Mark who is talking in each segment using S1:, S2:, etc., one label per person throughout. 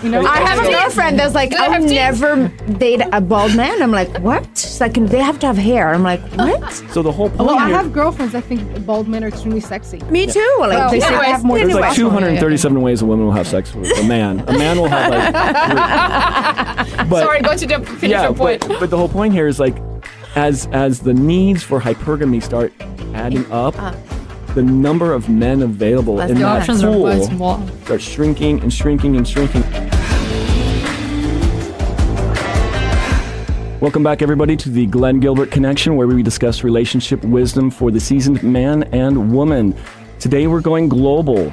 S1: You know,
S2: I have a girlfriend that's like, I would never date a bald man. I'm like, what? She's like, they have to have hair. I'm like, what?
S3: So the whole point
S1: well, I
S3: here-
S1: have girlfriends that think bald men are extremely sexy.
S2: Me too. Like,
S1: They say they have more.
S3: There's like
S1: testosterone.
S3: 237 ways a woman will have sex with a man. A man will have like 3. But,
S4: Sorry, go to the finish your point.
S3: but the whole point here is like, as the needs for hypergamy start adding up, the number of men available in
S4: The
S3: that
S4: options are
S3: pool
S4: quite small.
S3: start shrinking and shrinking and shrinking. Welcome back, everybody, to the Glen Gilbert Connection, where we discuss relationship wisdom for the seasoned man and woman. Today, we're going global.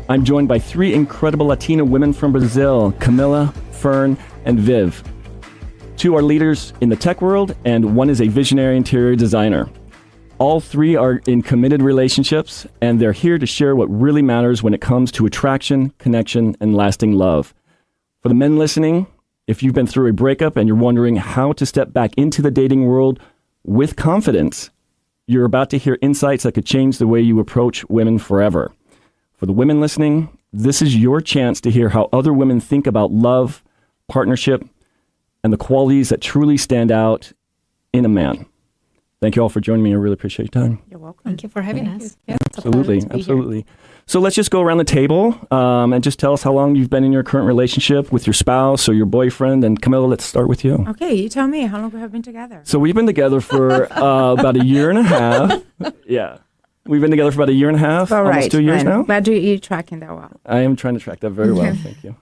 S3: I'm joined by 3 incredible Latina women from Brazil, Camila, Fern, and Viv. 2 are leaders in the tech world, and 1 is a visionary interior designer. All 3 are in committed relationships, and they're here to share what really matters when it comes to attraction, connection, and lasting love. For the men listening, if you've been through a breakup and you're wondering how to step back into the dating world with confidence, you're about to hear insights that could change the way you approach women forever. For the women listening, this is your chance to hear how other women think about love, partnership, and the qualities that truly stand out in a man. Thank you all for joining me. I really appreciate your time.
S2: You're welcome.
S4: Thank you for having us.
S1: Yeah, it's a
S3: Absolutely,
S1: pleasure to be here.
S3: absolutely. So let's just go around the table and just tell us how long you've been in your current relationship with your spouse or your boyfriend. And Camila, let's start with you.
S2: Okay, you tell me. How long have we been together?
S3: So we've been together for about a year and a half. Yeah. We've been together for about a year and a half,
S2: All
S3: almost
S2: right.
S3: 2 years
S2: fine.
S3: now.
S2: Glad you're tracking that well.
S3: I am trying to track that very well. Thank you.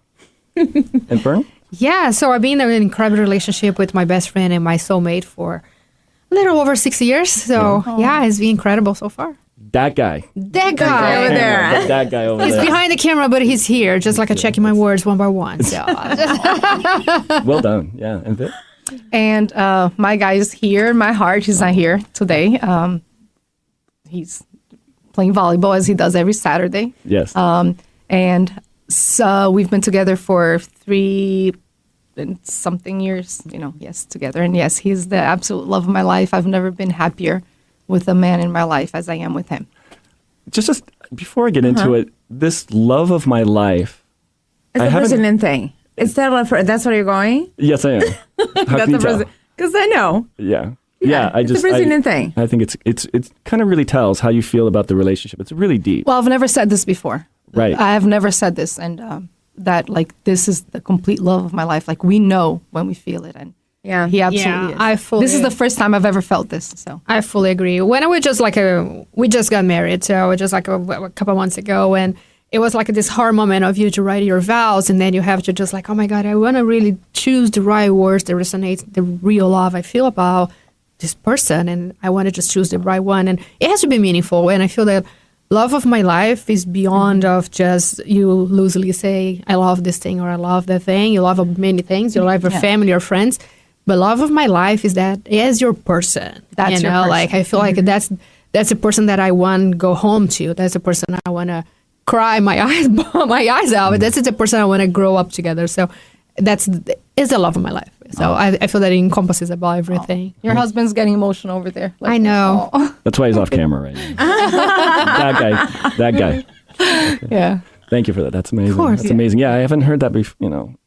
S3: And Fern?
S4: Yeah, so I've been in an incredible relationship with my best friend and my soulmate for a little over 6 years. So yeah, it's been incredible so far.
S3: That guy.
S4: That guy
S2: over there.
S3: That guy over
S4: He's
S3: there.
S4: behind the camera, but he's here, just like checking my words one by one. So
S3: Well done. Yeah. And Viv?
S1: And my guy is here in my heart. He's not here today. He's playing volleyball as he does every Saturday.
S3: Yes.
S1: And so we've been together for 3 and something years, yes, together. And yes, he's the absolute love of my life. I've never been happier with a man in my life as I am with him.
S3: just before I get into it, this love of my life.
S2: It's
S3: I
S2: a
S3: haven't-
S2: Brazilian thing. Is that that's where you're going?
S3: Yes, I am. How can you tell?
S2: Because I know.
S3: Yeah. Yeah,
S2: it's a Brazilian thing.
S3: I think it's kind of really tells how you feel about the relationship. It's really deep.
S1: Well, I've never said this before.
S3: Right.
S1: I have never said this. And that, like, this is the complete love of my life. Like, we know when we feel it. And
S2: Yeah.
S1: he absolutely is.
S4: I fully.
S1: This is the first time I've ever felt this. So
S4: I fully agree. When we just we just got married, so just like a couple months ago, and it was like this hard moment of you to write your vows, and then you have to just like, oh my God, I want to really choose the right words that resonate the real love I feel about this person, and I want to just choose the right one, and it has to be meaningful. And I feel that love of my life is beyond of just you loosely say I love this thing or I love that thing. You love many things. You love your family or friends. But love of my life is that as your person.
S1: That's your person.
S4: Like I feel like that's a person that I want to go home to. That's a person I want to cry my eyes out. But that's the person I want to grow up together. So it's the love of my life. So I feel that it encompasses about everything.
S1: your husband's getting emotional over there. Like,
S4: I know.
S1: oh.
S3: That's why he's off camera right now. That guy.
S1: Yeah.
S3: Thank you for that. That's amazing.
S4: course.
S3: That's amazing. Yeah, I haven't heard that before.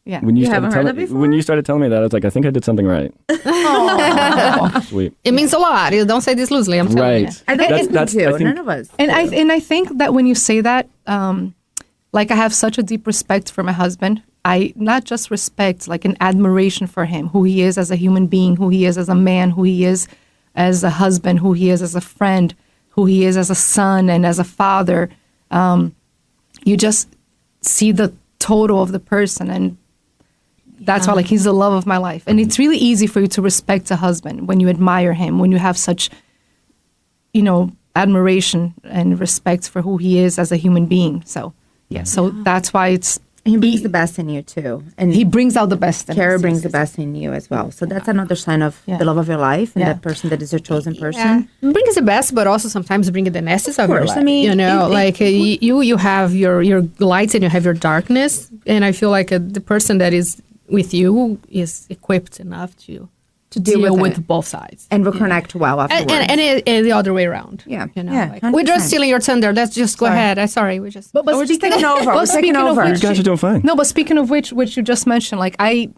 S1: Yeah.
S3: When you,
S2: You
S3: started
S2: haven't heard that before?
S3: When you started telling me that, I was like, I think I did something right. Sweet.
S4: It means a lot. You don't say this loosely. I'm telling you.
S3: Right.
S2: I don't think
S3: That's-
S2: we do.
S3: I think-
S2: None of us.
S1: And I think that when you say that, like I have such a deep respect for my husband. I not just respect, like an admiration for him, who he is as a human being, who he is as a man, who he is as a husband, who he is as a friend, who he is as a son and as a father. You just see the total of the person, and that's why, like, he's the love of my life. And it's really easy for you to respect a husband when you admire him, when you have such, admiration and respect for who he is as a human being. So, yeah, so that's why
S2: He brings the best in you too, and
S1: he brings out the best in
S2: Kara
S1: us.
S2: brings the best in you as well. So that's another sign of the love of your life and
S1: Yeah.
S2: that person that is your chosen person.
S4: Bring us the best, but also sometimes bring the nasties of your
S2: course.
S4: life.
S2: I mean,
S4: you have your lights and you have your darkness, and I feel like the person that is with you is equipped enough to
S2: to deal with it.
S4: both sides.
S2: And reconnect well afterwards.
S4: And the other way around.
S2: Yeah.
S4: You know,
S2: Yeah,
S4: like, we're just
S2: 100%.
S4: stealing your thunder. Let's just go ahead. Sorry. We're just
S2: taking over. We're taking over.
S3: You guys are doing fine.
S1: No, but speaking of which you just mentioned, like I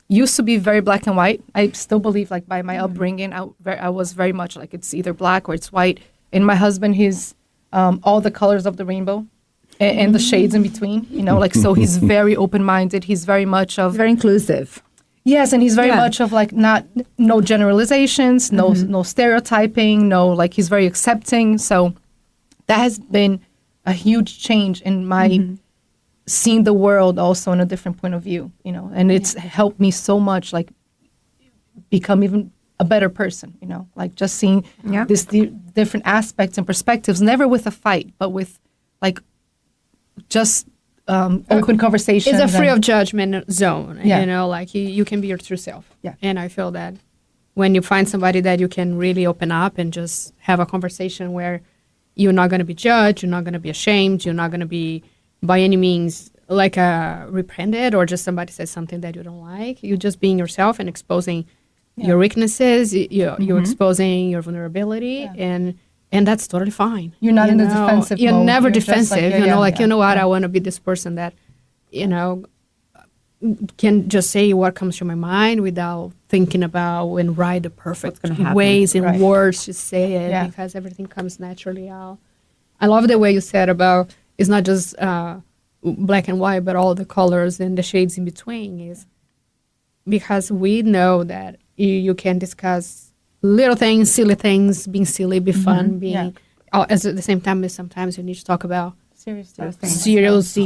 S1: used to be very black and white. I still believe, like by my upbringing, I was very much like it's either black or it's white. And my husband, he's all the colors of the rainbow and the shades in between. You know, like so he's very open-minded. He's very much of
S2: Very inclusive.
S1: yes, and he's very much of like no generalizations, no stereotyping, like he's very accepting. So that has been a huge change in my seeing the world also in a different point of view, you know, and it's helped me so much, like become even a better person, you know, like just seeing this different aspects and perspectives, never with a fight, but with like just open conversations.
S4: It's a free of judgment zone,
S1: Yeah.
S4: you know, like you can be your true self.
S1: Yeah.
S4: And I feel that when you find somebody that you can really open up and just have a conversation where you're not going to be judged, you're not going to be ashamed, you're not going to be by any means like repented or just somebody says something that you don't like. You're just being yourself and exposing your weaknesses, you're exposing your vulnerability, and that's totally fine.
S1: You're not
S4: you
S1: in the
S4: know?
S1: defensive
S4: You're
S1: mode.
S4: never
S1: You're just
S4: defensive.
S1: like,
S4: you know, you know what? I want to be this person that, you know, can just say what comes to my mind without thinking about and write the perfect ways and
S1: Right.
S4: words to say it because everything comes naturally out. I love the way you said about it's not just black and white, but all the colors and the shades in between is because we know that you can discuss little things, silly things, being silly, be fun, being at the same time. Sometimes you need to talk about
S1: serious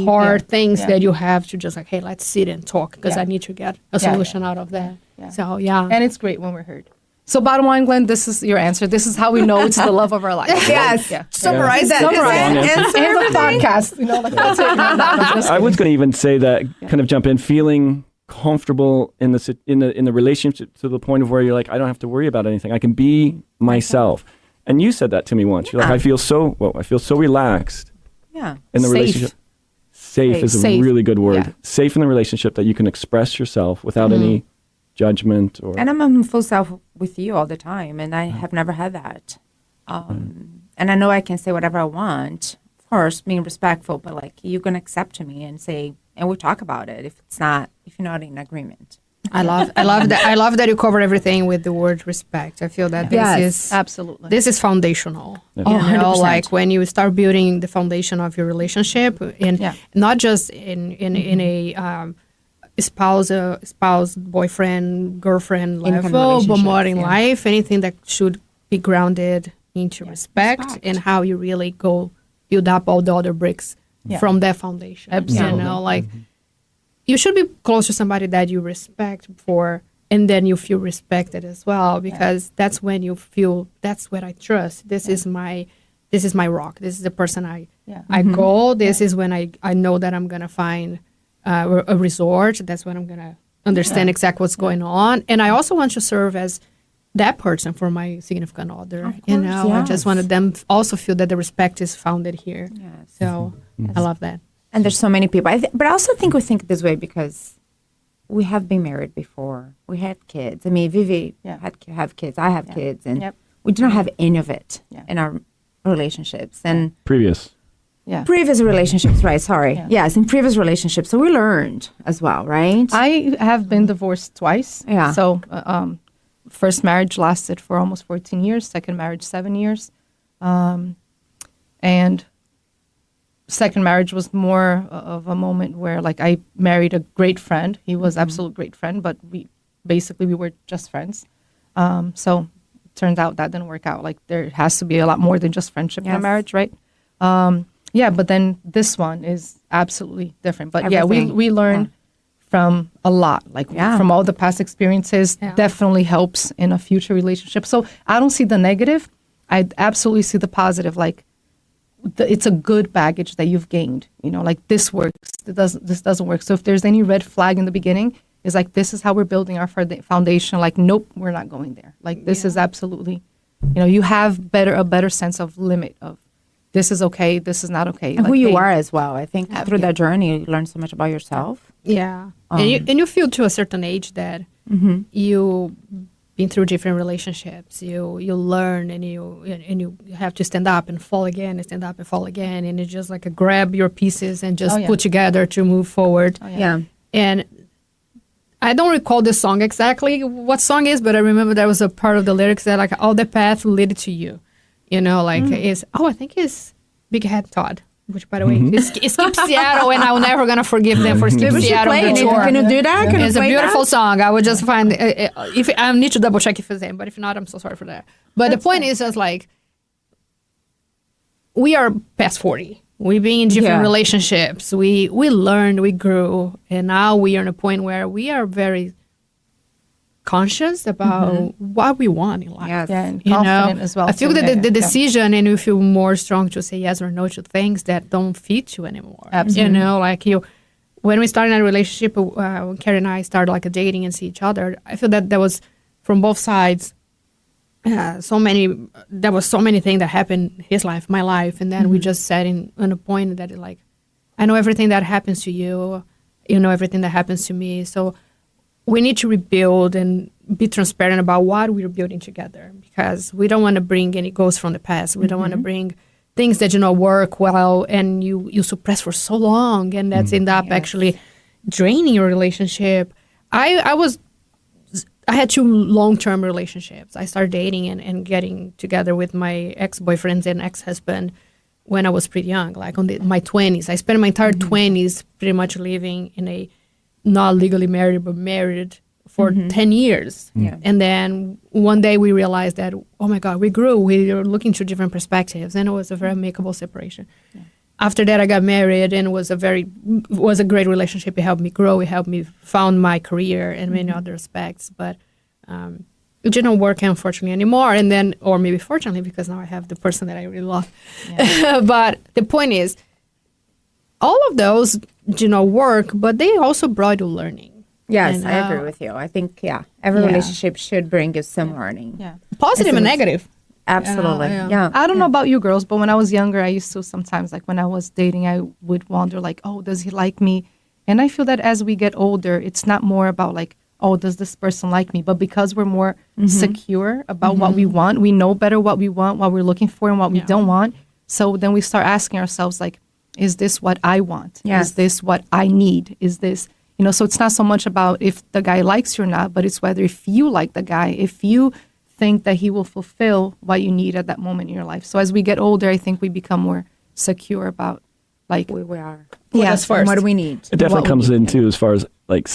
S4: hard things that you have to just like, hey, let's sit and talk because I need to get a solution out of that.
S1: Yeah.
S4: So yeah,
S1: and it's great when we're heard. So bottom line, Glenn, this is your answer. This is how we know it's the love of our life.
S2: Yes.
S1: Yeah.
S2: Summarize that.
S1: Summarize. And the podcast. You know, like that's it.
S3: I was going to even say that, kind of jump in, feeling comfortable in the relationship to the point of where you're like, I don't have to worry about anything. I can be myself. And you said that to me once. You're like, I feel so relaxed.
S2: Yeah.
S3: In the
S1: Safe.
S3: relationship. Safe is a
S1: Safe.
S3: really good word.
S1: Yeah.
S3: Safe in the relationship that you can express yourself without any judgment or.
S2: And I'm full self with you all the time, and I have never had that. And I know I can say whatever I want, of course, being respectful, but like you can accept me and say, and we'll talk about it if you're not in agreement.
S4: I love that. I love that you cover everything with the word respect. I feel that
S1: absolutely.
S4: this is foundational.
S3: Yeah.
S4: You know,
S2: 100%.
S4: like when you start building the foundation of your relationship, and not just in a spouse, boyfriend, girlfriend
S2: Any kind of
S4: level, but more
S2: relationship,
S4: in life, anything that should be grounded into respect and how you really go build up all the other bricks from that foundation.
S1: Absolutely.
S4: You know, like you should be close to somebody that you respect for, and then you feel respected as well, because that's when you feel that's what I trust. This is my rock. This is the person I go. This is when I know that I'm gonna find a resort. That's when I'm gonna understand exactly what's going on. And I also want to serve as that person for my significant other. You know, I just wanted them also feel that the respect is founded here.
S2: Yes.
S4: So I love that.
S2: And there's so many people. But I also think we think this way because we have been married before. We had kids. I mean, Vivi have kids. I have kids. And we do not have any of it in our relationships. And
S3: Previous
S2: relationships, right? Sorry. Yes, in previous relationships. So we learned as well, right?
S1: I have been divorced twice.
S2: Yeah.
S1: So first marriage lasted for almost 14 years. Second marriage, 7 years. And second marriage was more of a moment where like I married a great friend. He was absolute great friend, but we were just friends. So it turned out that didn't work out. Like there has to be a lot more than just friendship in a marriage, right? But then this one is absolutely different. But we learn from a lot, like from all the past experiences, definitely helps in a future relationship. So I don't see the negative. I absolutely see the positive. Like it's a good baggage that you've gained. You know, like this works. This doesn't work. So if there's any red flag in the beginning, it's like this is how we're building our foundation. Like nope, we're not going there. Like this is absolutely, you know, you have a better sense of limit of this is okay, this is not okay.
S2: And
S1: like,
S2: who you are as well. I think through that journey, you learn so much about yourself.
S4: Yeah. And you feel to a certain age that you been through different relationships, you learn, and you have to stand up and fall again, and stand up and fall again, and it's just like a grab your pieces and just put together to move forward.
S2: Yeah.
S4: And I don't recall the song exactly what song is, but I remember there was a part of the lyrics that like all the path led to you. You know, like I think it's Big Head Todd, which by the way, it skipped Seattle, and I'm never gonna forgive them for skipping Seattle.
S2: Can you do that? Can
S4: It's
S2: you
S4: a
S2: play
S4: beautiful
S2: that?
S4: song. I would just find if I need to double check if it's him, but if not, I'm so sorry for that. But the point is just like we are past 40. We've been in different relationships. We learned, we grew, and now we are in a point where we are very conscious about what we want in life.
S2: Yes.
S1: Yeah, and
S4: You
S1: confident
S4: know,
S1: as well.
S4: I feel
S1: too.
S4: that
S1: Yeah,
S4: the
S1: yeah.
S4: decision, and you feel more strong to say yes or no to things that don't fit you anymore.
S1: Absolutely.
S4: You know, like when we started a relationship, when Carrie and I started like a dating and see each other, I feel that there was from both sides. There was so many things that happened in his life, my life, and then we just sat on a point that like, I know everything that happens to you, you know everything that happens to me, so we need to rebuild and be transparent about what we're building together, because we don't want to bring any ghosts from the past. We don't want to bring things that work well and you suppress for so long, and that's end up actually draining your relationship. I had 2 long-term relationships. I started dating and getting together with my ex-boyfriends and ex-husband when I was pretty young, like my 20s. I spent my entire 20s pretty much living in a not legally married, but married for 10 years.
S2: Yeah.
S4: And then one day we realized that, oh my God, we grew. We were looking through different perspectives, and it was a very amicable separation. Yeah. After that, I got married, and it was a great relationship. It helped me grow. It helped me found my career and many other aspects. But it didn't work, unfortunately, anymore. And then, or maybe fortunately, because now I have the person that I really love. Yeah. But the point is, all of those work, but they also brought you learning.
S2: Yes,
S4: And,
S2: I agree with you. I think, every relationship should bring you some learning.
S1: Yeah.
S4: Positive and negative.
S2: Absolutely.
S4: Yeah.
S2: Yeah.
S1: I don't know about you girls, but when I was younger, I used to sometimes, like when I was dating, I would wonder like, oh, does he like me? And I feel that as we get older, it's not more about like, oh, does this person like me? But because we're more secure about what we want, we know better what we want, what we're looking for, and what we don't want. So then we start asking ourselves like, is this what I want?
S2: Yes.
S1: Is this what I need? Is this, so it's not so much about if the guy likes you or not, but it's whether if you like the guy, if you think that he will fulfill what you need at that moment in your life. So as we get older, I think we become more secure about like
S2: We are.
S1: yes,
S2: And what do we need?
S3: It definitely
S1: What
S3: comes
S1: would
S3: in too as far as like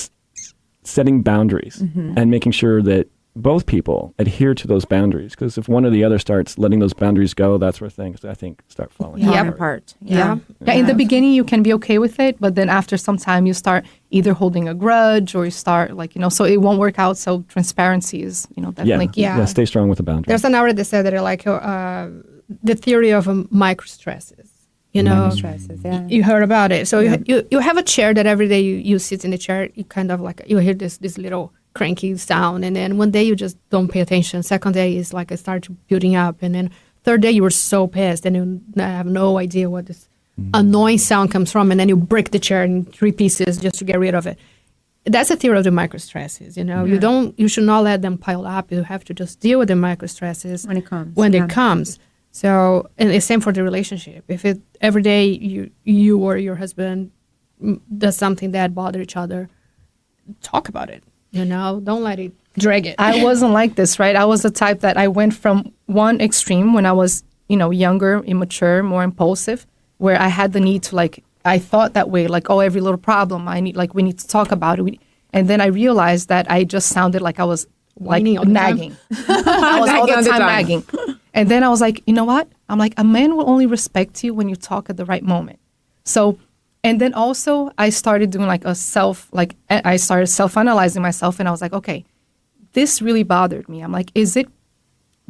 S3: setting boundaries and making sure that both people adhere to those boundaries. Because if one or the other starts letting those boundaries go, that's where things, I think, start falling
S2: Falling
S3: apart.
S2: apart.
S4: Yeah.
S1: Yeah, in the beginning you can be okay with it, but then after some time you start either holding a grudge or you start like, so it won't work out. So transparency is, definitely key.
S4: Yeah.
S3: Stay strong with the boundaries.
S4: There's an hour that said that like the theory of micro stresses.
S2: Stresses, yeah.
S4: You heard about it. So you have a chair that every day you sit in the chair, you kind of like, you hear this little cranky sound, and then one day you just don't pay attention. Second day is like it starts building up, and then third day you were so pissed and you have no idea what this annoying sound comes from, and then you break the chair in 3 pieces just to get rid of it. That's a theory of the micro stresses. You should not let them pile up. You have to just deal with the micro stresses
S2: When it comes.
S4: it comes. So, and it's same for the relationship. If every day you or your husband does something that bother each other, talk about it. Don't let it drag it.
S1: I wasn't like this, right? I was the type that I went from one extreme when I was, younger, immature, more impulsive, where I had the need to like, I thought that way, like, oh, every little problem we need to talk about it. And then I realized that I just sounded like I was like
S4: Whining all the time.
S1: nagging. I was all the time nagging. And then I was like, you know what? I'm like, a man will only respect you when you talk at the right moment. So, and then also I started doing like I started self-analyzing myself, and I was like, okay, this really bothered me. I'm like, is it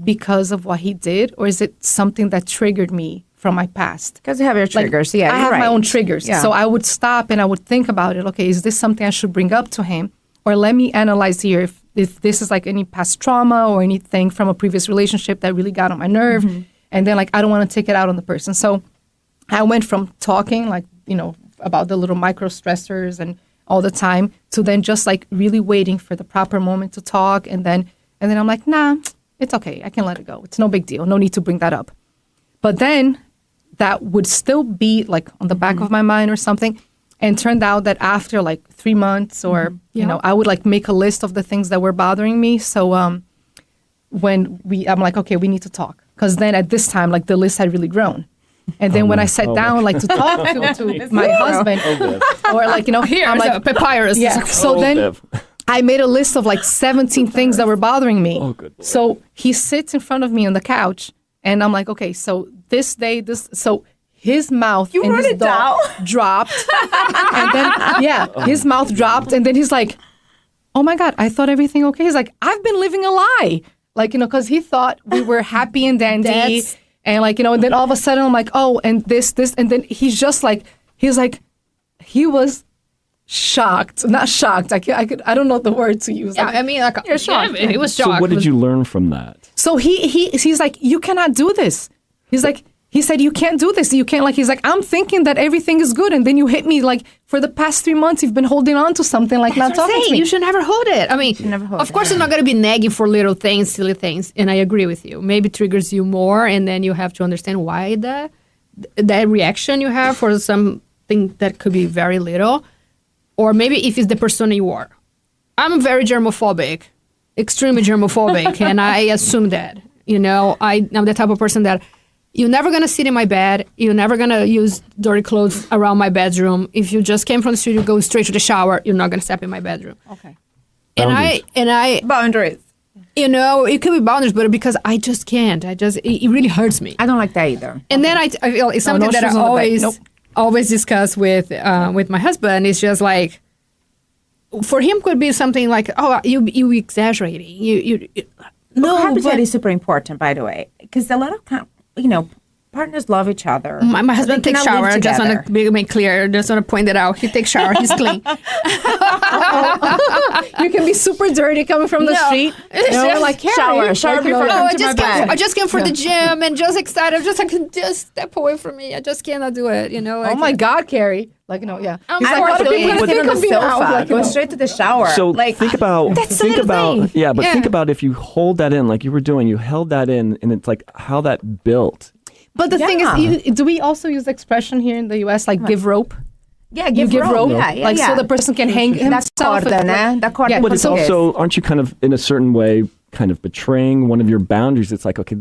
S1: because of what he did, or is it something that triggered me from my past?
S2: Because you have your triggers. Yeah,
S1: I
S2: you're
S1: have my
S2: right.
S1: own triggers.
S2: Yeah.
S1: So I would stop and I would think about it. Okay, is this something I should bring up to him? Or let me analyze here if this is like any past trauma or anything from a previous relationship that really got on my nerve. And then like, I don't want to take it out on the person. So I went from talking like, about the little micro stressors and all the time to then just like really waiting for the proper moment to talk, and then And then I'm like, nah, it's okay. I can let it go. It's no big deal. No need to bring that up. But then that would still be like on the back of my mind or something. And turned out that after like 3 months or, you know, I would like make a list of the things that were bothering me. So I'm like, okay, we need to talk. Because then at this time, like the list had really grown. And then when I sat down, like to talk to my husband, or like, you know,
S4: Here's
S1: I'm like,
S4: a papyrus.
S1: yeah. So then I made a list of like 17 things that were bothering me.
S3: Oh, good Lord.
S1: So he sits in front of me on the couch, and I'm like, okay, so this day, so his mouth and his jaw dropped, and then his mouth dropped, and then he's like, "Oh my God, I thought everything okay." He's like, "I've been living a lie," like, you know, because he thought we were happy and dandy, and like, you know, and then all of a sudden I'm like, "Oh, and this," and then he was shocked, not shocked. I don't know the word to use.
S4: Yeah,
S1: Like,
S4: I mean, like,
S1: you're shocked.
S4: Yeah, it was shocked.
S3: So what did you learn from that?
S1: So he's like, "You cannot do this." He's like. He said, "You can't do this. You can't," like, he's like, "I'm thinking that everything is good. And then you hit me like for the past 3 months, you've been holding on to something, like not talking to me."
S4: You should never hold it. I mean, of course, it's not going to be nagging for little things, silly things. And I agree with you. Maybe it triggers you more. And then you have to understand why that reaction you have for something that could be very little. Or maybe if it's the persona you are. I'm very germophobic, extremely germophobic. And I assume that, you know, I'm the type of person that you're never going to sit in my bed. You're never going to use dirty clothes around my bedroom. If you just came from the street, you go straight to the shower, you're not going to step in my bedroom.
S1: Okay.
S4: And I
S2: Boundaries.
S4: you know, it could be boundaries, but because I just can't. It really hurts me.
S2: I don't like that either.
S4: And then I feel it's something that I always discuss with my husband. It's just like, for him could be something like, "Oh, you exaggerating. You no,
S2: Vocabulary is super important, by the way, because a lot of partners love each other.
S4: My husband
S2: They
S4: takes
S2: cannot live
S4: shower. I just want
S2: together.
S4: to make clear. I just want to point it out. He takes shower. He's clean.
S1: You can be super dirty coming from the street.
S4: It's
S1: You know,
S4: just
S1: like,
S2: shower
S1: Carrie,
S2: before
S1: like,
S2: I
S4: Oh,
S2: come to my bed.
S4: I just came for the gym and just excited. I'm just like, just step away from me. I just cannot do it. You know.
S1: oh my God, Carrie. Like, no, yeah.
S4: I'm
S1: He's like,
S4: sorry,
S1: "What are
S4: but
S1: people
S4: it-
S1: gonna
S2: Sit
S1: think
S2: on the
S1: of me now?"
S2: sofa.
S1: Like, you
S2: Go
S1: know.
S2: straight to the shower.
S3: So
S2: like,
S3: think about
S2: that's a little thing.
S3: think about if you hold that in, like you were doing, you held that in, and it's like how that built.
S1: But the thing is, do we also use the expression here in the U.S. like give rope?
S2: Yeah,
S1: You give rope,
S2: Yeah,
S1: like so the person can hang himself.
S2: corda, né? Da corda
S1: Yeah,
S3: But it's
S1: so-
S3: also, aren't you kind of in a certain way kind of betraying one of your boundaries? It's like, okay,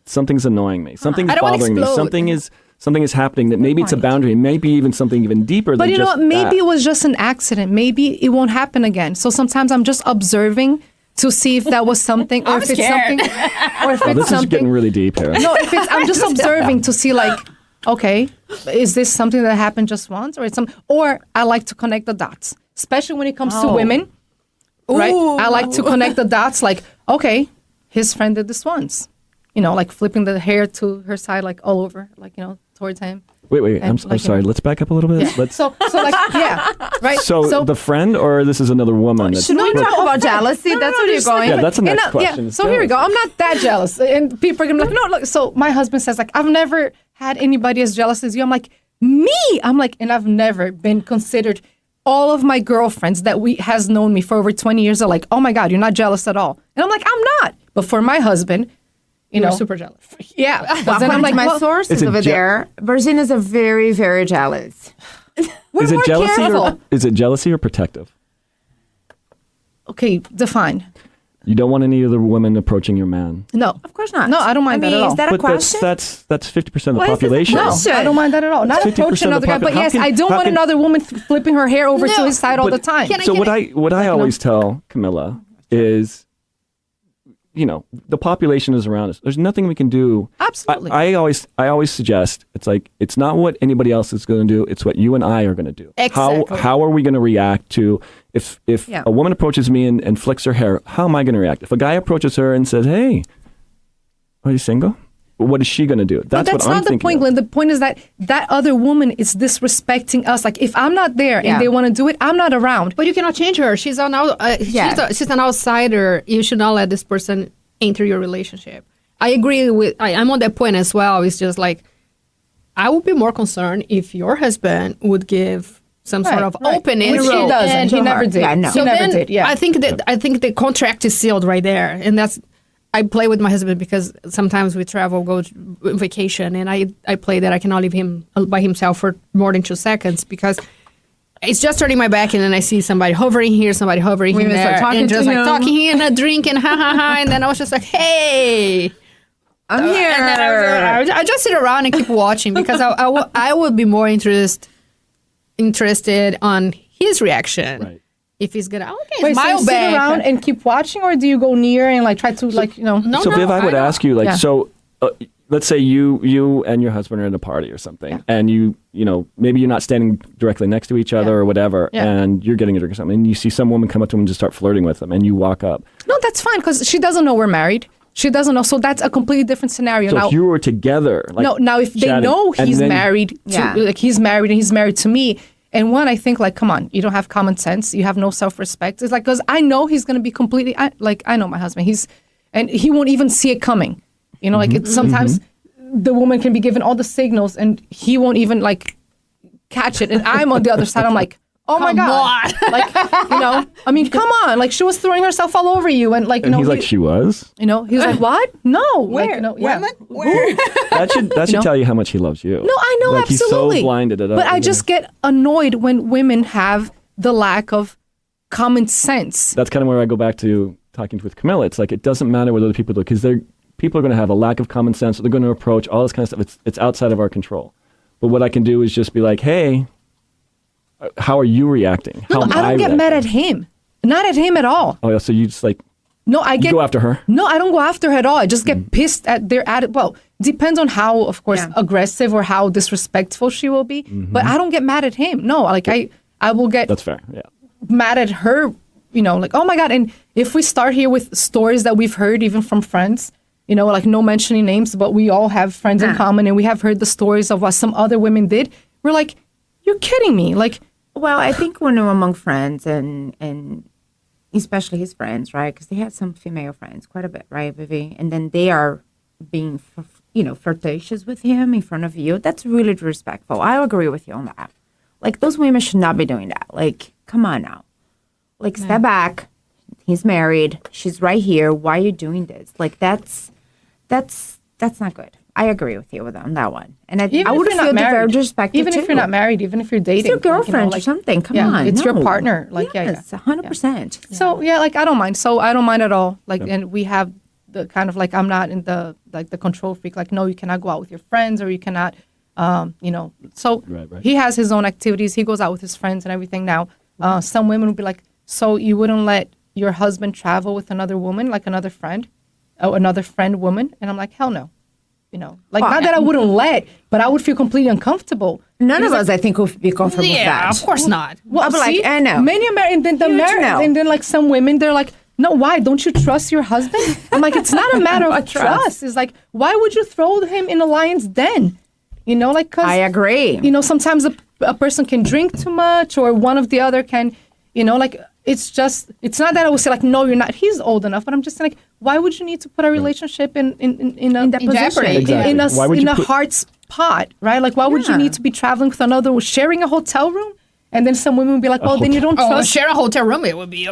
S3: something's annoying me, something's
S4: I don't wanna
S3: bothering me,
S4: explode.
S3: something is happening that maybe it's a boundary, maybe even something even deeper.
S1: But
S3: than
S1: you know
S3: just
S1: what? Maybe
S3: that.
S1: it was just an accident. Maybe it won't happen again. So sometimes I'm just observing to see if that was something, or if it's
S4: scared.
S1: something, or if
S3: Oh,
S1: it's
S3: this is getting
S1: something.
S3: really deep here.
S1: No, if it's, I'm just observing to see, like, okay, is this something that happened just once, or it's some? Or I like to connect the dots, especially when it comes to women. Right? I like to connect the dots. Like, okay, his friend did this once. You know, like flipping the hair to her side, like all over, like, you know, towards him.
S3: Wait, I'm
S1: like,
S3: sorry. Let's back up a little bit. Let's.
S1: So like, yeah, right.
S3: So the friend, or this is another woman? That's,
S2: Should we talk about jealousy? That's where you're going.
S3: yeah, that's the next
S1: And,
S3: question.
S1: Yeah. So here we go. I'm not that jealous, and people are gonna be like, no, look. So my husband says, like, I've never had anybody as jealous as you. I'm like, me. I'm like, and I've never been considered. All of my girlfriends that has known me for over 20 years are like, oh my God, you're not jealous at all. And I'm like, I'm not. But for my husband, you know,
S4: super jealous.
S1: yeah.
S2: Well,
S1: Then I'm like,
S2: my
S1: well,
S2: sources
S3: Is it
S2: over there, Virginia's are very, very jealous.
S3: is it jealousy or
S1: careful.
S3: is it jealousy or protective?
S1: okay, define.
S3: You don't want any other women approaching your man.
S1: No,
S2: Of course not.
S1: No, I don't mind that at all.
S2: Is that a
S3: But
S2: question?
S3: that's 50% of the
S2: Why is this a
S3: population.
S1: no,
S2: question?
S1: I don't mind that at all. Not
S3: 50%
S1: approaching
S3: of the
S1: another guy, but
S3: how
S1: yes,
S3: can-
S1: I don't
S3: how
S1: want
S3: can-
S1: another woman flipping her hair over to
S4: No.
S1: his side all the time.
S3: So what I always tell Camila is, you know, the population is around us. There's nothing we can do.
S1: Absolutely.
S3: I always suggest it's like it's not what anybody else is going to do. It's what you and I are going to do.
S4: Exactly.
S3: How are we going to react to if
S2: Yeah.
S3: a woman approaches me and flicks her hair? How am I going to react? If a guy approaches her and says, "Hey, are you single?" What is she going to do?
S1: But that's
S3: what I'm
S1: not the
S3: thinking
S1: point,
S3: of.
S1: Glenn. The point is that that other woman is disrespecting us. Like, if I'm not there
S2: Yeah.
S1: and they want to do it, I'm not around.
S4: But you cannot change her. She's she's an outsider. You should not let this person enter your relationship. I agree with. I'm on that point as well. It's just like I would be more concerned if your husband would give some sort of
S1: right.
S4: open
S1: Which
S4: inroad.
S1: he doesn't.
S4: And
S1: He never did.
S2: Yeah, no.
S1: He never
S4: then
S1: did. Yeah.
S4: I think the contract is sealed right there, and that's. I play with my husband because sometimes we travel, go on vacation, and I play that I cannot leave him by himself for more than 2 seconds because it's just turning my back, and then I see somebody hovering here, somebody hovering
S2: We even start
S4: there,
S2: talking
S4: and just
S2: to
S4: like
S2: him.
S4: talking and a drink and ha ha ha, and then I was just like, hey.
S2: I'm here.
S4: And then I just sit around and keep watching because I would be more interested on his reaction.
S3: Right.
S4: If he's gonna okay,
S1: Wait, so
S4: smile
S1: you sit
S4: back.
S1: around and keep watching, or do you go near and like try to like
S4: No,
S3: So Viv, I would
S4: don't.
S3: ask you, like,
S1: Yeah.
S3: so let's say you and your husband are in a party or something, and you know, maybe you're not standing directly next to each other
S1: Yeah.
S3: or whatever,
S1: Yeah.
S3: and you're getting a drink or something, and you see some woman come up to him and just start flirting with them, and you walk up.
S1: No, that's fine because she doesn't know we're married. She doesn't know, so that's a completely different scenario.
S3: So
S1: now,
S3: if you were together, like,
S1: no, now if they
S3: chatting,
S1: know
S3: and
S1: he's
S3: then-
S1: married, to,
S2: Yeah.
S1: like he's married and he's married to me, and one, I think like, come on, you don't have common sense, you have no self-respect. It's like because I know he's gonna be completely, I know my husband, and he won't even see it coming. You know, like
S3: Mm-hmm.
S1: it's sometimes the woman can be given all the signals and he won't even like catch it, and I'm on the other side. I'm like, oh my
S4: Come
S1: god, like you know, I mean, come on, like she was throwing herself all over you, and like you
S3: and
S1: know,
S3: he's like, she was.
S1: you know, he was like, what? No,
S2: Where?
S1: like, you know, yeah.
S2: Women? Where?
S3: That should
S1: know?
S3: tell you how much he loves you.
S1: No, I know,
S3: like,
S1: absolutely.
S3: He's so blinded it up.
S1: But I just get annoyed when women have the lack of common sense.
S3: That's kind of where I go back to talking with Camila. It's like it doesn't matter what other people do because people are going to have a lack of common sense. They're going to approach all this kind of stuff. It's outside of our control. But what I can do is just be like, hey, how are you reacting?
S1: No,
S3: How am
S1: I don't get
S3: reacting?
S1: mad at him. Not at him at all.
S3: Oh, yeah, so you just like
S1: No, I get
S3: go after her?
S1: No, I don't go after her at all. I just get pissed at their attitude. Well, depends on how, of course,
S2: Yeah.
S1: aggressive or how disrespectful she will be. But I don't get mad at him. No, like I will get
S3: That's fair. Yeah.
S1: mad at her, you know, like, oh my God. And if we start here with stories that we've heard even from friends, you know, like no mentioning names, but we all have friends in common and we have heard the stories of what some other women did, we're like, you're kidding me. Like,
S2: Well, I think when we're among friends and especially his friends, right? Because they had some female friends, quite a bit, right, Vivi? And then they are being, flirtatious with him in front of you. That's really disrespectful. I agree with you on that. Like, those women should not be doing that. Like, come on now. Like, step back. He's married. She's right here. Why are you doing this? Like, that's not good. I agree with you on that one. And I
S1: even
S2: would
S1: if you're
S2: feel
S1: not
S2: very
S1: married,
S2: disrespected
S1: even if you're not married, even if you're dating,
S2: it's your
S1: like, you know,
S2: girlfriend or
S1: like-
S2: something. Come
S1: yeah,
S2: on.
S1: it's your
S2: no.
S1: partner. Like,
S2: Yes, 100%.
S1: So yeah, like I don't mind. So I don't mind at all. Like, and we have the kind of like I'm not in the like the control freak. Like, no, you cannot go out with your friends, or you cannot, So
S3: Right.
S1: he has his own activities. He goes out with his friends and everything. Now, some women would be like, so you wouldn't let your husband travel with another woman, like another friend, or another friend woman? And I'm like, hell no. You know, like
S2: Well,
S1: not that I wouldn't let, but I would feel completely uncomfortable.
S2: None of us, I think, would be comfortable with
S4: Yeah,
S2: that.
S4: of course not.
S1: Well,
S2: I'll be like,
S1: see,
S2: I know.
S1: Many American, then the
S2: Huge
S1: American,
S2: no.
S1: and then like some women, they're like, no, why? Don't you trust your husband? I'm like, it's not a matter of trust. It's like, why would you throw him in a lion's den? You know, like, cause
S2: I agree.
S1: you know, sometimes a person can drink too much, or one of the other can, you know, like it's not that I would say like, no, you're not. He's old enough, but I'm just saying, like, why would you need to put a relationship in
S2: that position.
S1: jeopardy,
S3: Exactly.
S1: in a
S3: Why would you put-
S1: hard spot, right? Like, why would you
S2: Yeah.
S1: need to be traveling with another, sharing a hotel room? And then some women would be like, well, then you don't
S4: Oh,
S1: trust.
S4: share a hotel room, it would be.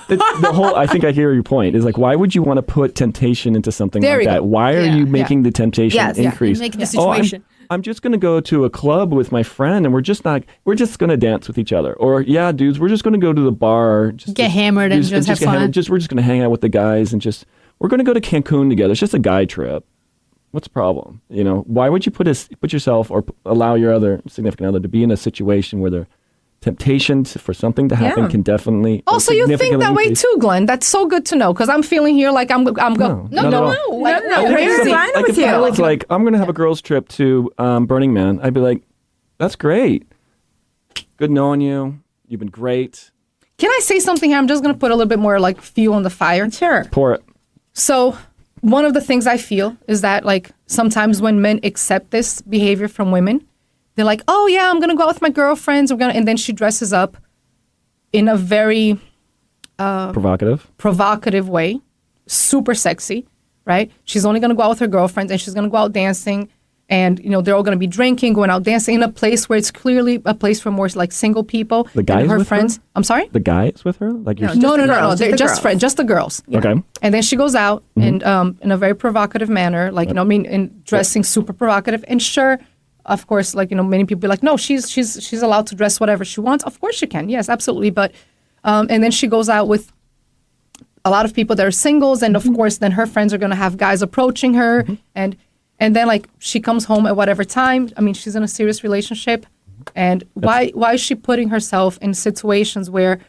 S3: The whole, I think I hear your point, is like, why would you want to put temptation into something
S1: There
S3: like
S1: you
S3: that?
S1: go.
S3: Why are
S4: Yeah.
S3: you making the temptation
S2: Yes, yeah.
S3: increase?
S4: Make the
S3: Oh,
S4: situation.
S3: I'm just going to go to a club with my friend and we're just going to dance with each other. Or, yeah, dudes, we're just going to go to the bar.
S4: Get hammered and just have
S3: get hammered.
S4: fun.
S3: We're just going to hang out with the guys and we're going to go to Cancun together. It's just a guy trip. What's the problem? You know, why would you put yourself or allow your other significant other to be in a situation where the temptation for something to happen
S2: Yeah.
S3: can definitely.
S1: Also, you think
S3: significantly
S1: that way
S3: increase.
S1: too, Glenn. That's so good to know, because I'm feeling here like I'm going.
S3: No, not at all.
S1: Like,
S2: No,
S1: no,
S2: we're
S1: crazy.
S2: fine
S3: Like
S2: with
S3: if I
S2: you.
S3: was like, I'm going to have a girls' trip to Burning Man, I'd be like, that's great. Good knowing you. You've been great.
S1: Can I say something here? I'm just going to put a little bit more like fuel on the fire.
S2: Sure.
S3: Pour it.
S1: So one of the things I feel is that like sometimes when men accept this behavior from women, they're like, oh yeah, I'm going to go out with my girlfriends. And then she dresses up in a very provocative way, super sexy, right? She's only going to go out with her girlfriends and she's going to go out dancing. and they're all going to be drinking, going out dancing in a place where it's clearly a place for more like single people.
S3: The guys
S1: and her
S3: with
S1: friends.
S3: Her?
S1: I'm sorry.
S3: The guy is with her, like your
S1: No. They're just friends, just the girls.
S3: Yeah. Okay.
S1: And then she goes out and in a very provocative manner, like in dressing super provocative. And sure, of course, like many people be like, no, she's allowed to dress whatever she wants. Of course she can. Yes, absolutely. But and then she goes out with a lot of people that are singles, and of course, then her friends are going to have guys approaching her, and then like she comes home at whatever time. I mean, she's in a serious relationship, and why is she putting herself in situations where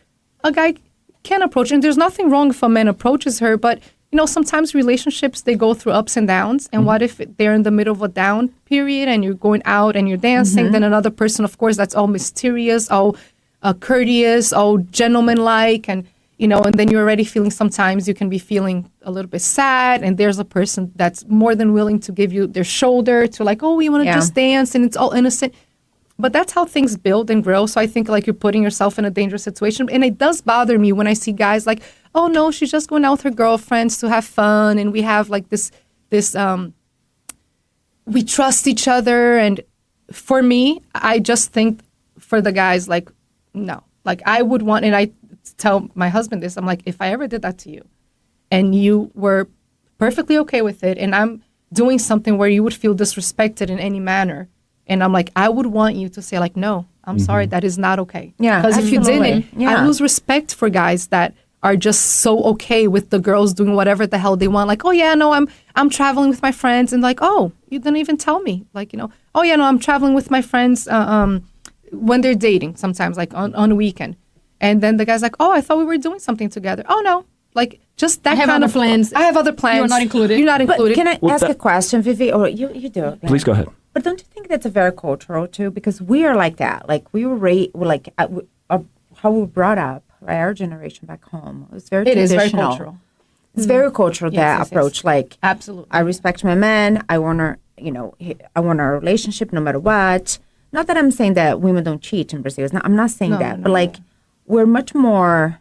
S1: a guy can approach? And there's nothing wrong if a man approaches her, but sometimes relationships, they go through ups and downs. And what if they're in the middle of a down period and you're going out and you're dancing? Then another person, of course, that's all mysterious, all courteous, all gentlemanlike, and and then you're already feeling, sometimes you can be feeling a little bit sad, and there's a person that's more than willing to give you their shoulder to like, oh, we want to just dance, and it's all innocent. But that's how things build and grow. So I think like you're putting yourself in a dangerous situation. And it does bother me when I see guys like, oh no, she's just going out with her girlfriends to have fun, and we have like this we trust each other. And for me, I just think for the guys, like, no, like I would want, and I tell my husband this, I'm like, if I ever did that to you and you were perfectly okay with it, and I'm doing something where you would feel disrespected in any manner, and I'm like, I would want you to say like, no, I'm sorry, that is not okay.
S2: Yeah,
S1: because if you didn't,
S2: yeah.
S1: I lose respect for guys that are just so okay with the girls doing whatever the hell they want. Like, oh yeah, no, I'm traveling with my friends, and like, oh, you didn't even tell me. Like, oh yeah, no, I'm traveling with my friends when they're dating sometimes, like on a weekend. And then the guy's like, oh, I thought we were doing something together. Oh, no. Like, just that kind of
S4: plans.
S1: I have other plans.
S4: You're not included.
S1: You're not included.
S2: But can I ask a question, Vivi? Or you do it.
S3: Please go ahead.
S2: But don't you think that's a very cultural, too? Because we are like that. Like, we were raised, like, how we were brought up, right? Our generation back home. It was very traditional.
S1: It is very cultural.
S2: It's very cultural, that
S1: Yes.
S2: approach. Like,
S1: Absolutely.
S2: I respect my man. I want I want our relationship no matter what. Not that I'm saying that women don't cheat in Brazil. I'm not saying that. But, like, we're much more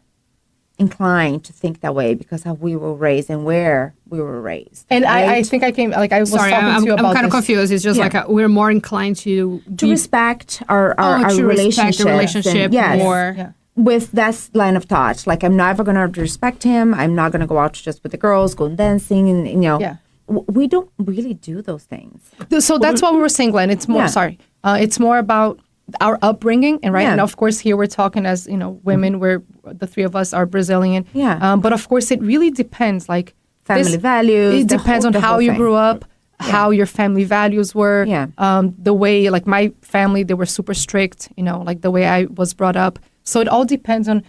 S2: inclined to think that way because how we were raised and where we were raised.
S1: And
S2: right?
S1: I think I came, like, I was talking to you about
S4: I'm kind of
S1: this.
S4: confused. It's just like we're more inclined to
S2: respect our
S4: to respect the relationship
S2: yes,
S4: more.
S1: Yeah.
S2: with that line of thought. Like, I'm never going to respect him. I'm not going to go out just with the girls, go dancing, and
S1: Yeah.
S2: We don't really do those things.
S1: So that's what we were saying, Glenn. It's more, it's more about our upbringing, and
S2: Yeah.
S1: and of course here we're talking as women, where the three of us are Brazilian.
S2: Yeah.
S1: But of course it really depends, like
S2: Family values.
S1: It depends on how you grew up, how your family values were.
S2: Yeah.
S1: The way, like my family, they were super strict. Like the way I was brought up. So it all depends on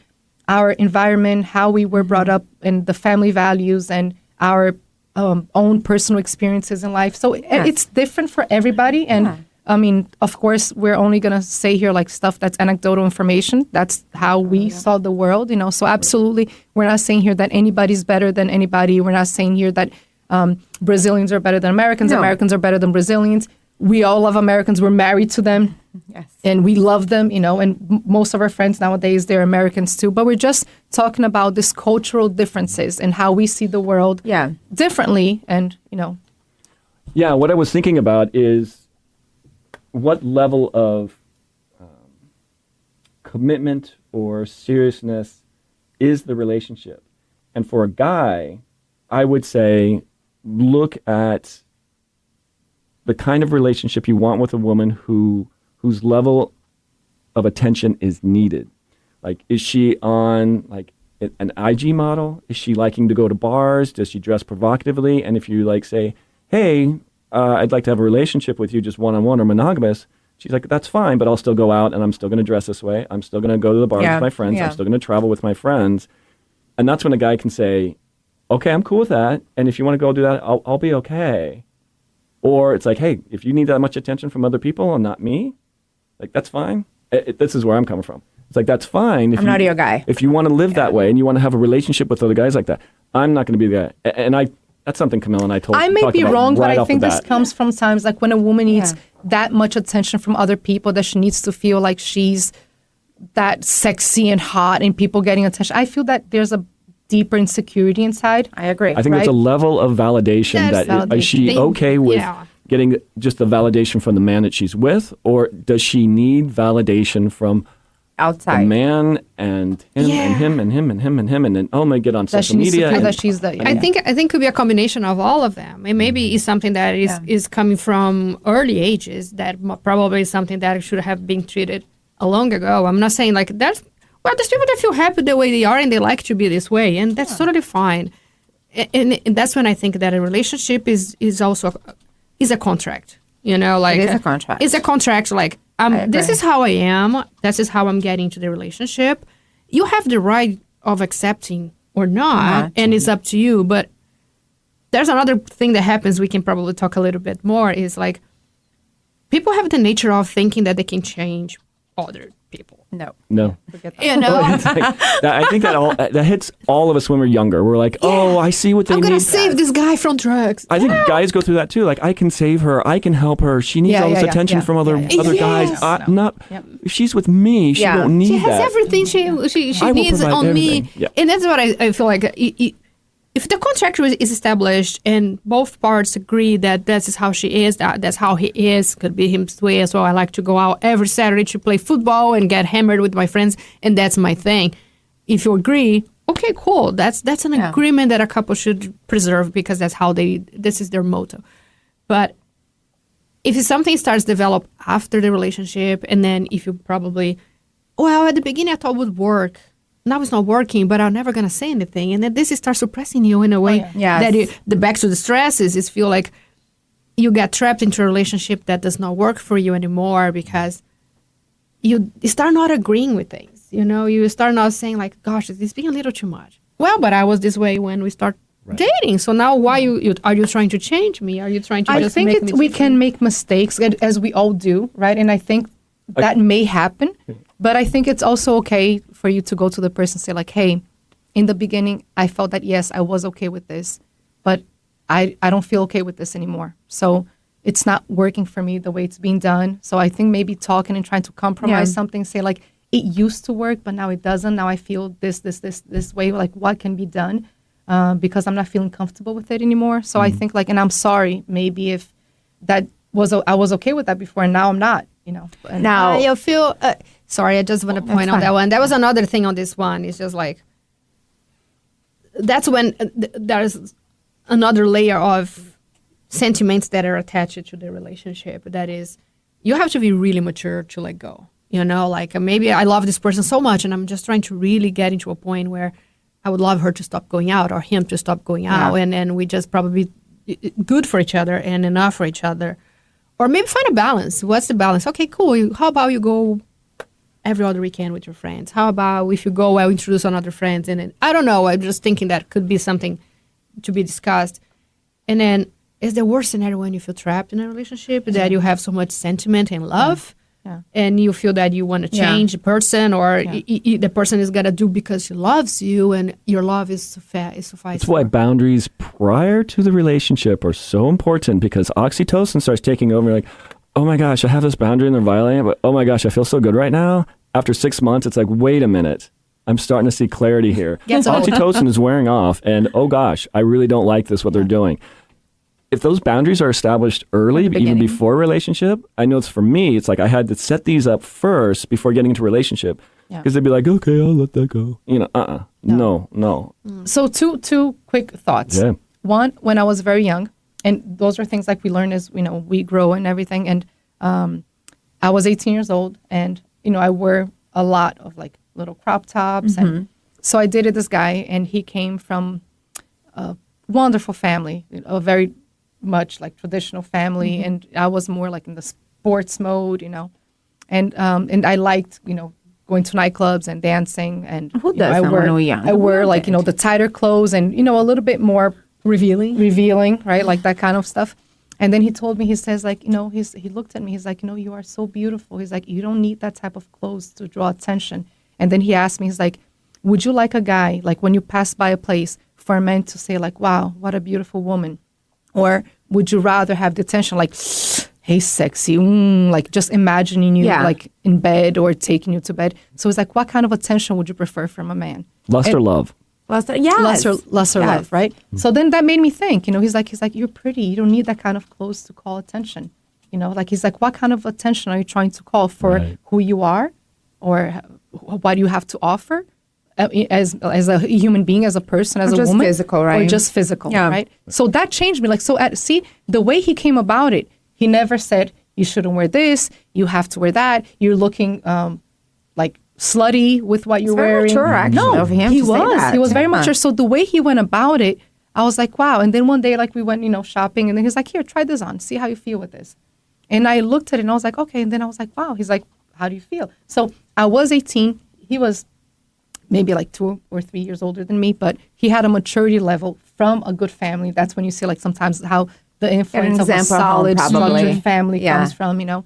S1: our environment, how we were brought up, and the family values, and our own personal experiences in life. So it's different for everybody. And I mean, of course, we're only going to say here like stuff that's anecdotal information. That's how we saw the world, So absolutely, we're not saying here that anybody's better than anybody. We're not saying here that Brazilians are better than Americans.
S2: No.
S1: Americans are better than Brazilians. We all love Americans. We're married to them.
S2: Yes.
S1: And we love them, and most of our friends nowadays, they're Americans too. But we're just talking about these cultural differences and how we see the world differently. And,
S3: Yeah, what I was thinking about is what level of commitment or seriousness is the relationship? And for a guy, I would say look at the kind of relationship you want with a woman whose level of attention is needed. Like, is she on like an IG model? Is she liking to go to bars? Does she dress provocatively? And if you like say, hey, I'd like to have a relationship with you, just one-on-one or monogamous, she's like, that's fine, but I'll still go out and I'm still going to dress this way. I'm still going to go to the bars with my friends. I'm still going to travel with my friends. And that's when a guy can say, okay, I'm cool with that. And if you want to go do that, I'll be okay. Or it's like, hey, if you need that much attention from other people and not me, like, that's fine. This is where I'm coming from. It's like, that's fine. If
S2: I'm not your guy.
S3: If you want to live that way and you want to have a relationship with other guys like that, I'm not going to be the guy. And that's something Camila and I told.
S1: I may be wrong, but I think this
S3: bat.
S1: comes from times like when a woman needs that much attention from other people, that she needs to feel like she's that sexy and hot and people getting attention. I feel that there's a deeper insecurity inside.
S2: I agree.
S3: I think there's a level of validation is she okay with getting just the validation from the man that she's with, or does she need validation from
S2: outside
S3: the man and him and him and him and him and him, and then they get on
S1: That
S3: social
S1: she needs to
S3: media.
S1: feel
S3: And,
S1: that she's the.
S4: I think it could be a combination of all of them. And maybe it's something that is coming from early ages that probably is something that should have been treated a long ago. I'm not saying like there's people that feel happy the way they are and they like to be this way, and that's totally fine. And that's when I think that a relationship is also is a contract. Like
S2: It is a contract.
S4: It's a contract. Like this is how I am. This is how I'm getting into the relationship. You have the right of accepting or not, and it's up to you. But there's another thing that happens. We can probably talk a little bit more. Is like people have the nature of thinking that they can change other people.
S3: no.
S1: Forget that.
S3: I think that hits all of us when we're younger. We're like, I see what they
S4: I'm
S3: need.
S4: gonna save this guy from drugs.
S3: I think guys go through that too. Like, I can save her. I can help her. She needs all this attention from other guys.
S4: Yes.
S3: If she's with me, she don't need
S4: She has
S3: that.
S4: everything she
S3: I will
S4: needs
S3: provide
S4: on
S3: everything.
S4: me,
S3: Yeah.
S4: and that's what I feel like. If the contract is established and both parts agree that this is how she is, that's how he is, could be his way as well. I like to go out every Saturday to play football and get hammered with my friends, and that's my thing. If you agree, okay, cool. That's an agreement that a couple should preserve because that's how this is their motto. But if something starts to develop after the relationship, and then if you probably, at the beginning I thought it would work. Now it's not working, but I'm never going to say anything. And then this starts suppressing you in a way that the back to the stress is feel like you get trapped into a relationship that does not work for you anymore because you start not agreeing with things. You start not saying like, gosh, is this being a little too much? Well, but I was this way when we start dating. So now why are you trying to change me? Are you trying to just make me
S1: we can make mistakes as we all do, right? And I think that may happen. But I think it's also okay for you to go to the person and say like, hey, in the beginning, I felt that, yes, I was okay with this, but I don't feel okay with this anymore. So it's not working for me the way it's being done. So I think maybe talking and trying to compromise something, say like, it used to work, but now it doesn't. Now I feel this way, like what can be done because I'm not feeling comfortable with it anymore. So I think like, and I'm sorry, maybe if I was okay with that before and now I'm not.
S2: Now
S4: I feel sorry, I just want to point out that one. That was another thing on this one. It's just like that's when there's another layer of sentiments that are attached to the relationship. That is, you have to be really mature to let go. Like maybe I love this person so much and I'm just trying to really get into a point where I would love her to stop going out or him to stop going out, and we just probably good for each other and enough for each other. Or maybe find a balance. What's the balance? Okay, cool. How about you go every other weekend with your friends? How about if you go, I'll introduce another friends? And then, I don't know. I'm just thinking that could be something to be discussed. And then, is the worst scenario when you feel trapped in a relationship that you have so much sentiment and love, and you feel that you want to change the person, or the person is gonna do because she loves you, and your love is suffice.
S3: That's why boundaries prior to the relationship are so important, because oxytocin starts taking over. Like, oh my gosh, I have this boundary and they're violating it, but oh my gosh, I feel so good right now. After 6 months, it's like, wait a minute, I'm starting to see clarity here. Oxytocin is wearing off, and oh gosh, I really don't like this, what they're doing. If those boundaries are established early, even before a relationship, I know it's for me, it's like I had to set these up first before getting into a relationship. Because they'd be like, okay, I'll let that go. No.
S1: So two quick thoughts.
S3: Yeah.
S1: One, when I was very young, and those are things like we learn as, we grow and everything. And I was 18 years old, and, I wear a lot of like little crop tops. And so I dated this guy, and he came from a wonderful family, a very much like traditional family, and I was more like in the sports mode, and I liked, going to nightclubs and dancing, and
S2: who does
S1: I wear
S2: Who
S1: like
S2: did?
S1: the tighter clothes and a little bit more revealing, right, like that kind of stuff. And then he told me, he says like, he looked at me, he's like, you are so beautiful. He's like, you don't need that type of clothes to draw attention. And then he asked me, he's like, would you like a guy, like when you pass by a place, for a man to say like, wow, what a beautiful woman? Or would you rather have the attention like, hey, sexy, like just imagining you like in bed or taking you to bed? So it's like, what kind of attention would you prefer from a man?
S3: Lust or love?
S2: lesser
S1: Yes. Love, right? So then that made me think, he's like, you're pretty. You don't need that kind of clothes to call attention. Like he's like, what kind of attention are you trying to call for who you are or what you have to offer as a human being, as a person, as a woman?
S2: Physical, right?
S1: Or just physical, right? So that changed me. Like, see, the way he came about it, he never said, you shouldn't wear this, you have to wear that, you're looking like slutty with what you're wearing.
S2: Mature, actually,
S1: no,
S2: of him
S1: he
S2: to say
S1: was.
S2: that.
S1: He was very mature. So the way he went about it, I was like, wow. And then one day, like we went, shopping, and then he's like, here, try this on, see how you feel with this. And I looked at it and I was like, okay. And then I was like, wow. He's like, how do you feel? So I was 18. He was maybe like 2 or 3 years older than me, but he had a maturity level from a good family. That's when you see like sometimes how the influence of a solid, structured family comes from, So.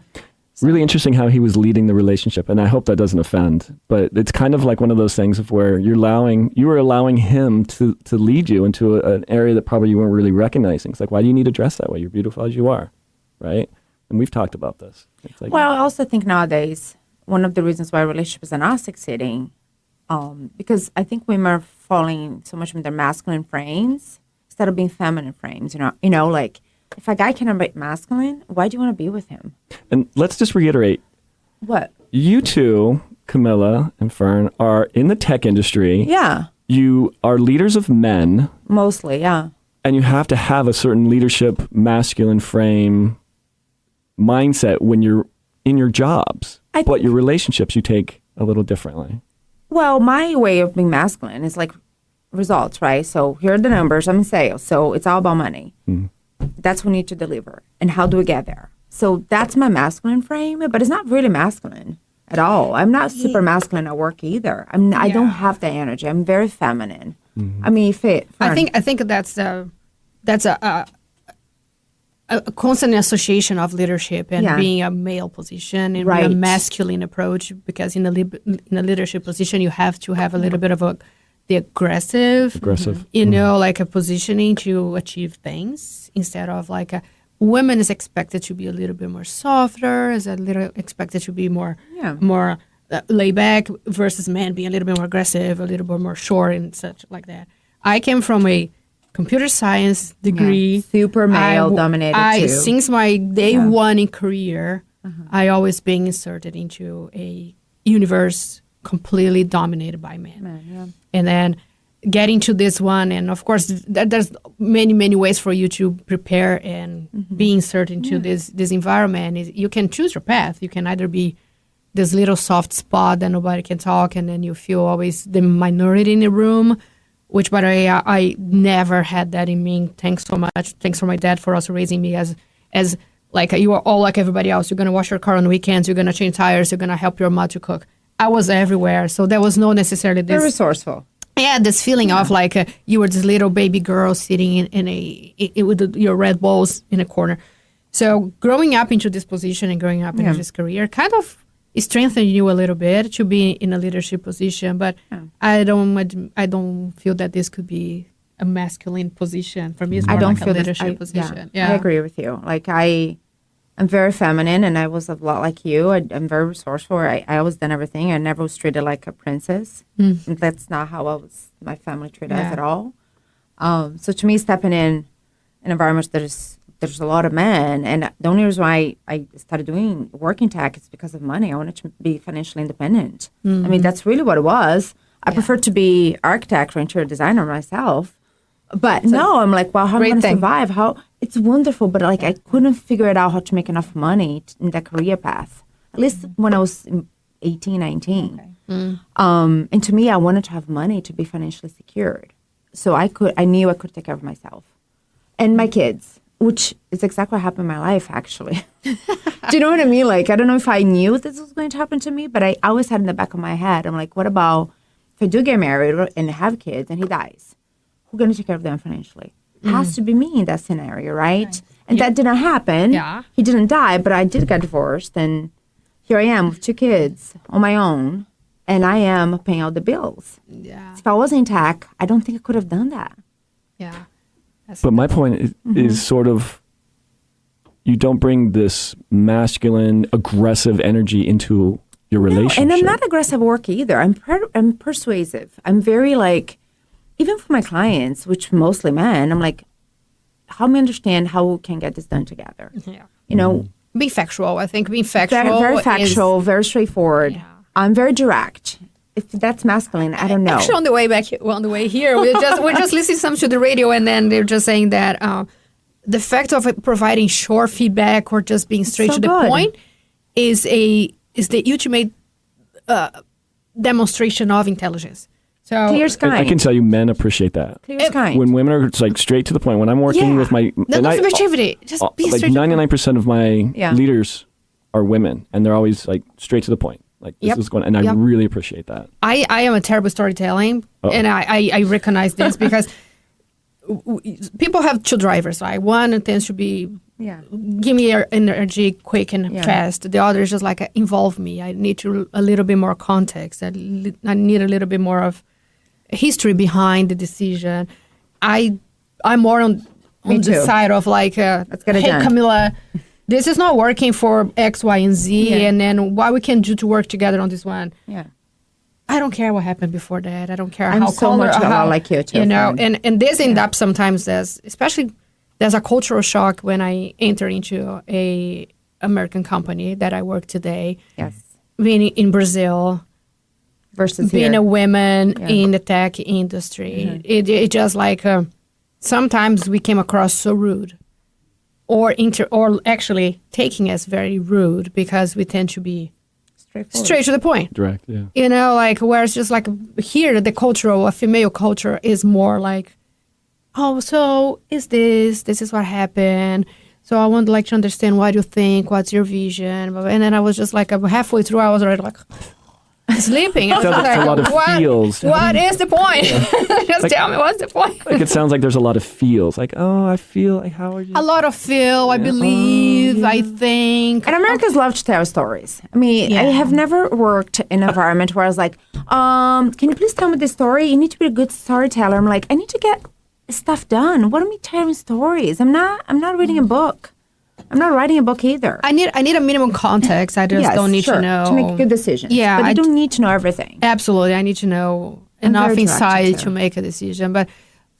S3: Really interesting how he was leading the relationship, and I hope that doesn't offend, but it's kind of like one of those things of where you were allowing him to lead you into an area that probably you weren't really recognizing. It's like, why do you need to dress that way? You're beautiful as you are, right? And we've talked about this. It's like,
S2: well, I also think nowadays, one of the reasons why relationships are not succeeding, because I think women are falling so much in their masculine frames instead of being feminine frames, like, if a guy can be masculine, why do you want to be with him?
S3: And let's just reiterate.
S2: What?
S3: You two, Camila and Fern, are in the tech industry.
S2: Yeah.
S3: You are leaders of men.
S2: Mostly, yeah.
S3: And you have to have a certain leadership, masculine frame mindset when you're in your jobs. But your relationships you take a little differently.
S2: Well, my way of being masculine is like results, right? So here are the numbers. I'm in sales. So it's all about money. That's what we need to deliver. And how do we get there? So that's my masculine frame, but it's not really masculine at all. I'm not super masculine at work either. I don't have that energy. I'm very feminine. I mean,
S4: I think that's a constant association of leadership and being a male position and a masculine approach, because in a leadership position you have to have a little bit of the aggressive, like a positioning to achieve things, instead of like a woman is expected to be a little bit more softer, is a little expected to be more laid back, versus men being a little bit more aggressive, a little bit more short and such like that. I came from a computer science degree,
S2: super male dominated too.
S4: Since my day one in career, I always been inserted into a universe completely dominated by men. And then getting to this one, and of course there's many ways for you to prepare and be inserted into this environment. You can choose your path. You can either be this little soft spot that nobody can talk, and then you feel always the minority in the room, which, by the way, I never had that in me. Thanks so much. Thanks for my dad for also raising me as like you are all like everybody else. You're going to wash your car on the weekends. You're going to change tires. You're going to help your mother to cook. I was everywhere. So there was no necessarily this.
S2: Very resourceful.
S4: Yeah, this feeling of like you were this little baby girl sitting with your red balls in a corner. So growing up into this position and growing up into this career kind of strengthened you a little bit to be in a leadership position. But I don't feel that this could be a masculine position. For me, it's more like a leadership position.
S2: I agree with you. Like I'm very feminine, and I was a lot like you. I'm very resourceful. I always done everything. I never was treated like a princess. And that's not how my family treated us at all. So to me, stepping in an environment there's a lot of men, and the only reason why I started doing working tech is because of money. I wanted to be financially independent. I mean, that's really what it was. I prefer to be architect or interior designer myself. But I'm like, well, how am I going to survive? It's wonderful, but like I couldn't figure it out how to make enough money in that career path. At least when I was 18, 19. Okay. And to me, I wanted to have money to be financially secured. So I knew I could take care of myself and my kids, which is exactly what happened in my life, actually. Do you know what I mean? Like, I don't know if I knew this was going to happen to me, but I always had in the back of my head, I'm like, what about if I do get married and have kids and he dies? Who's going to take care of them financially? It has to be me in that scenario, right? And that didn't happen. Yeah. He didn't die, but I did get divorced. And here I am with 2 kids on my own. And I am paying all the bills. Yeah. If I was in tech, I don't think I could have done that.
S4: Yeah.
S3: But my point is sort of, you don't bring this masculine, aggressive energy into your relationship.
S2: And I'm not aggressive at work either. I'm persuasive. I'm very like, even for my clients, which mostly men, I'm like, help me understand how we can get this done together.
S4: Yeah.
S2: You know,
S4: Be factual. I think being factual.
S2: very factual, very straightforward.
S4: Yeah.
S2: I'm very direct. If that's masculine, I don't know.
S4: Actually, on the way back, on the way here, we're just listening some to the radio, and then they're just saying that the fact of providing short feedback or just being straight
S2: So
S4: to the
S2: good.
S4: point is the ultimate demonstration of intelligence. So
S2: Clear
S3: I
S2: sky.
S3: can tell you, men appreciate that.
S2: Clear sky.
S3: When women are like straight to the point. When I'm working
S4: Yeah.
S3: with my
S4: no
S3: and I-
S4: subjectivity, just be
S3: like
S4: straight.
S3: 99% of my
S2: Yeah.
S3: leaders are women, and they're always like straight to the point. Like this
S4: Yep.
S3: is going, and I
S4: Yep.
S3: really appreciate that.
S4: I am a terrible storytelling,
S3: Uh-oh.
S4: and I recognize this because people have two drivers, right? One tends to be
S2: Yeah.
S4: give me your energy quick and
S2: Yeah.
S4: fast. The other is just like involve me. I need a little bit more context. I need a little bit more of history behind the decision. I'm more on
S2: Me
S4: the
S2: too.
S4: side of like,
S2: Let's get it
S4: hey,
S2: done.
S4: Camila, this is not working for X, Y, and Z,
S2: Yeah.
S4: and then what we can do to work together on this one.
S2: Yeah.
S4: I don't care what happened before that. I don't care
S2: I'm
S4: how
S2: so
S4: color,
S2: much a lot
S4: how,
S2: like you too,
S4: You know,
S2: Fern.
S4: and this end up sometimes as, especially there's a cultural shock when I enter into a American company that I work today,
S2: Yes.
S4: being in Brazil,
S2: Versus
S4: being
S2: here.
S4: a woman
S2: Yeah. Mm-hmm.
S4: in the tech industry. It just like sometimes we came across so rude, or actually taking us very rude because we tend to be
S2: Straightforward.
S4: straight to the point.
S3: Direct, yeah.
S4: You know, like where it's just like here, the cultural, a female culture is more like, oh, so this is what happened. So I would like to understand what you think, what's your vision. And then I was just like, halfway through, I was already like sleeping. I was
S3: Sounds like
S4: like,
S3: a lot of feels.
S4: what is the point? Just
S3: Like-
S4: tell me, what's the point?
S3: Like it sounds like there's a lot of feels. Like, oh, I feel like, how are you?
S4: A lot of feel, I believe, I think.
S2: And Americans love to tell stories. I mean, I
S4: Yeah.
S2: have never worked in an environment where I was like, can you please tell me the story? You need to be a good storyteller. I'm like, I need to get stuff done. What am I telling stories? I'm not reading a book. I'm not writing a book either.
S4: I need a minimum context. I just
S2: Yes,
S4: don't need
S2: sure,
S4: to know.
S2: to make good decisions.
S4: Yeah,
S2: but I
S4: I
S2: don't need to know everything.
S4: Absolutely. I need to know
S2: I'm
S4: enough
S2: very directed
S4: insight
S2: too.
S4: to make a decision. But